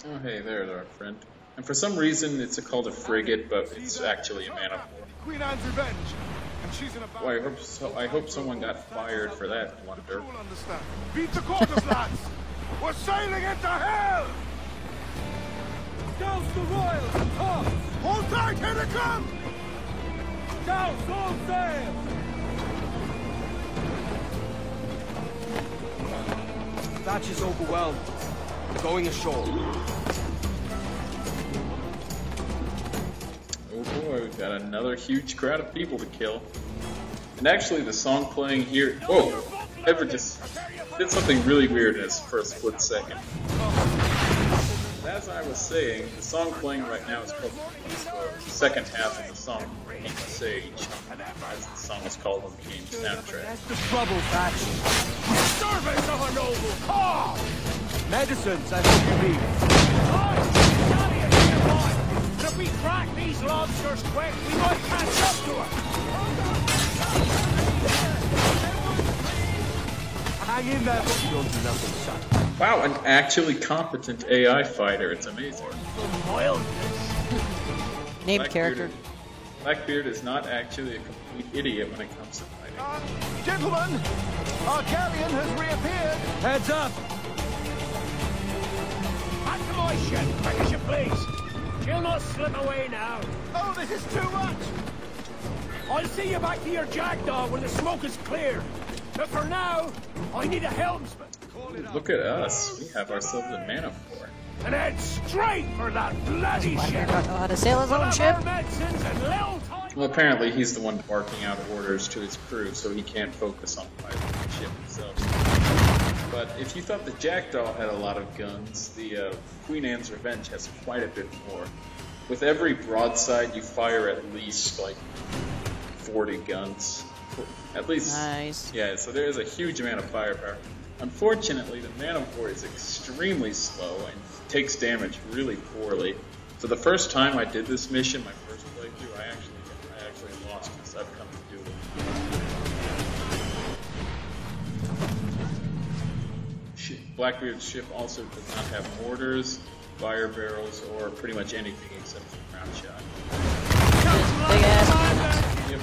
Oh, hey, there's our friend. And for some reason, it's called a frigate, but it's actually a man of war. Queen Anne's revenge. And she's in a battle. Well, I hope someone got fired for that wonder. You will understand. Beat the quarters, lads! We're sailing into hell! Douse the Royals and toss! Hold tight, here they come! Douse all sail! Thatch is overwhelmed. Going ashore. Oh boy, we've got another huge crowd of people to kill. And actually, the song playing here... Whoa! Edward just did something really weird in his first split second. As I was saying, the song playing right now is called the second half of the song, King Sage, as the song is called on the game's soundtrack. That's the trouble, Thatch. Servants of a noble cause! Medicines, I hope you mean. And if we crack these lobsters quick, we might catch up to her. Hang in there, but you don't do nothing, son. Wow, an actually competent AI fighter. It's amazing. Named character. Blackbeard is not actually a complete idiot when it comes to fighting. Gentlemen, our galleon has reappeared. Heads up! Back to my ship, quick as you please. She'll not slip away now. Oh, this is too much! I'll see you back to your jackdaw when the smoke is clear. But for now, I need a helmsman. Look at us. We have ourselves a man of war. And head straight for that bloody Blackbeard ship. don't know how to sail his own ship. Medicines and little time. Well, apparently he's the one barking out orders to his crew, so he can't focus on piloting the ship himself. But if you thought the Jackdaw had a lot of guns, the Queen Anne's Revenge has quite a bit more. With every broadside, you fire at least like 40 guns. At least. Nice. Yeah, so there is a huge amount of firepower. Unfortunately, the Man of War is extremely slow and takes damage really poorly. So the first time I did this mission, my first playthrough, I actually lost because I've come to do it. Blackbeard's ship also does not have mortars, fire barrels, or pretty much anything except for round shot. Big ass. Yep.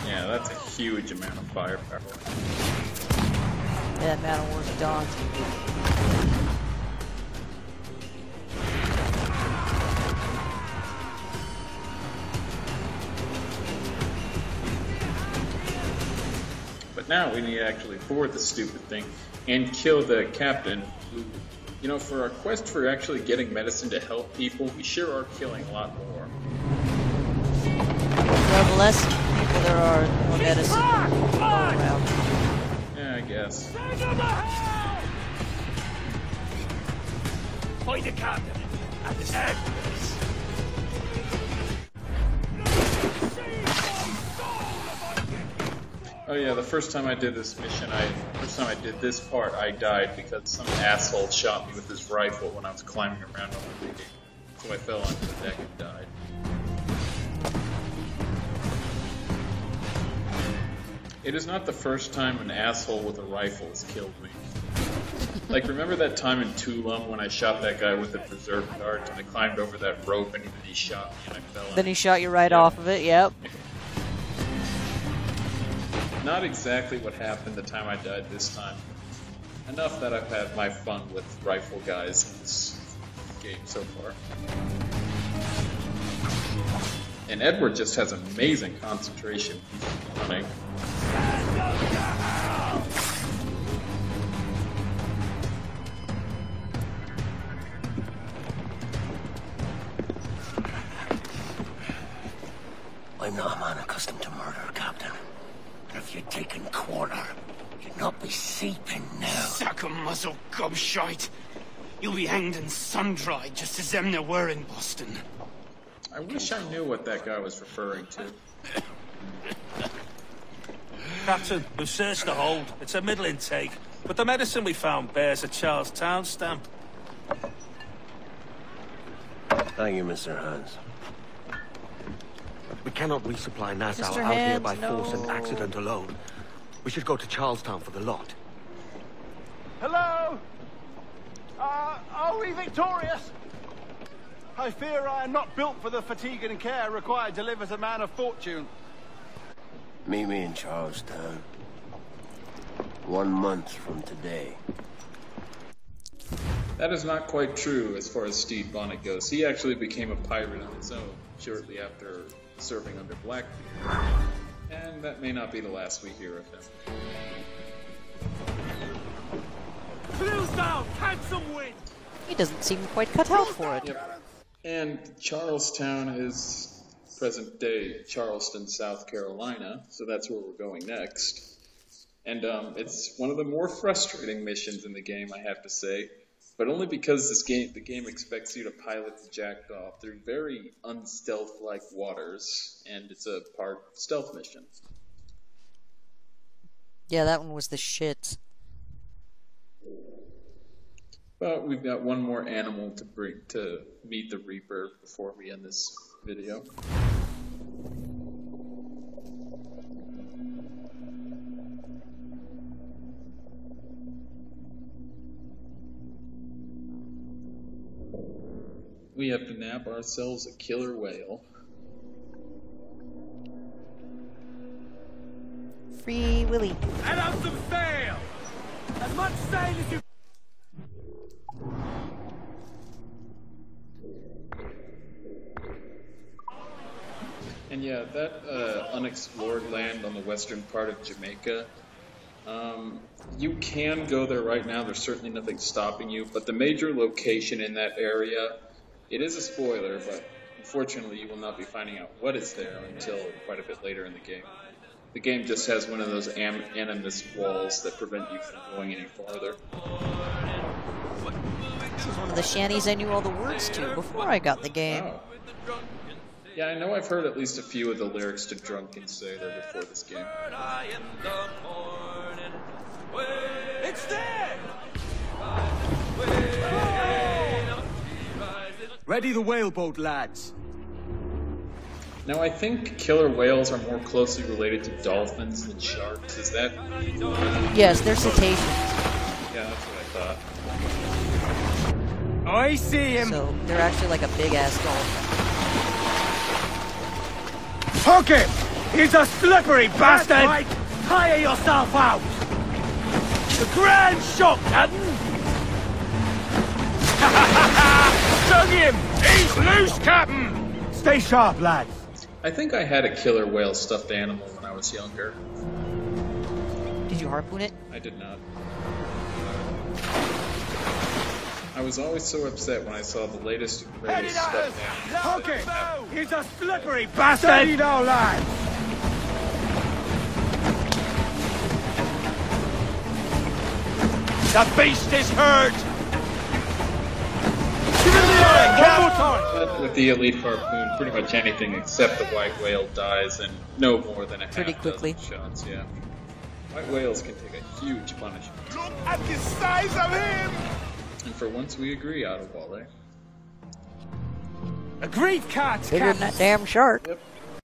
Yeah, that's a huge amount of firepower. Yeah, Man of War's done. But now we need to actually board the stupid thing and kill the captain. Who, you know, for our quest for actually getting medicine to help people, we sure are killing a lot more. Well, the less people there are, the more medicine will go around. Yeah, I guess. Find the captain at his head. Oh yeah, the first time I did this mission, first time I did this part, I died because some asshole shot me with his rifle when I was climbing around on the rigging. So I fell onto the deck and died. It is not the first time an asshole with a rifle has killed me. Like, remember that time in Tulum when I shot that guy with the preserve dart and I climbed over that rope and he shot me and I fell Then on he it? shot you right Yeah. off of it, yep. not exactly what happened the time I died this time. Enough that I've had my fun with rifle guys in this game so far. And Edward just has amazing concentration running. I'm not a man accustomed to murder, Captain. But if you'd taken quarter, you'd not be seeping now. Sack a muzzle, gobshite. You'll be hanged and sun-dried just as them there were in Boston. I wish I knew what that guy was referring to. Captain, we've searched the hold. It's a middle intake, but the medicine we found bears a Charlestown stamp. Thank you, Mr. Hans. We cannot resupply Nassau Mr. out here Hans, by force and no. accident alone. We should go to Charlestown for the lot. Hello? Are we victorious? I fear I am not built for the fatigue and care required to live as a man of fortune. Meet me in Charlestown. 1 month from today. That is not quite true as far as Stede Bonnet goes. He actually became a pirate on his own shortly after serving under Blackbeard. And that may not be the last we hear of him. Canoes down! Catch some wind! He doesn't seem quite cut out for it. Yep. And Charlestown is present day Charleston, South Carolina, so that's where we're going next. And it's one of the more frustrating missions in the game, I have to say, but only because the game expects you to pilot the Jackdaw through very unstealth-like waters, and it's a part stealth mission. Yeah, that one was the shits. But we've got one more animal to meet the Reaper before we end this video. We have to nab ourselves a killer whale. Free Willy. And out some sail! As much sail as you... And yeah, that unexplored land on the western part of Jamaica, you can go there right now. There's certainly nothing stopping you, but the major location in that area, it is a spoiler, but unfortunately you will not be finding out what is there until quite a bit later in the game. The game just has one of those animus walls that prevent you from going any farther. This is one of the shanties I knew all the words to before I got the game. Wow. Yeah, I know I've heard at least a few of the lyrics to Drunken Sailor before this game. It's there! Ready the whaleboat, lads. Now, I think killer whales are more closely related to dolphins than sharks. Is that... Yes, they're cetaceans. Yeah, that's what I thought. I see him. So they're actually like a big-ass dolphin. Hook him! He's a slippery bastard! Right. Tire yourself out! The grand shot, Captain! Dug him! He's loose, Captain! Stay sharp, lads. I think I had a killer whale stuffed animal when I was younger. Did you harpoon it? I did not. I was always so upset when I saw the latest and greatest stuffed animal. Hook him! He's a slippery bastard! Steady now, lads! The beast is hurt! But with the elite harpoon, pretty much anything except the white whale dies in no more than a Pretty half quickly. dozen shots. Yeah, white whales can take a huge punishment. Look at the size of him! And for once, we agree, Otto Wale. Agreed, cats. Bigger than that damn shark. Yep.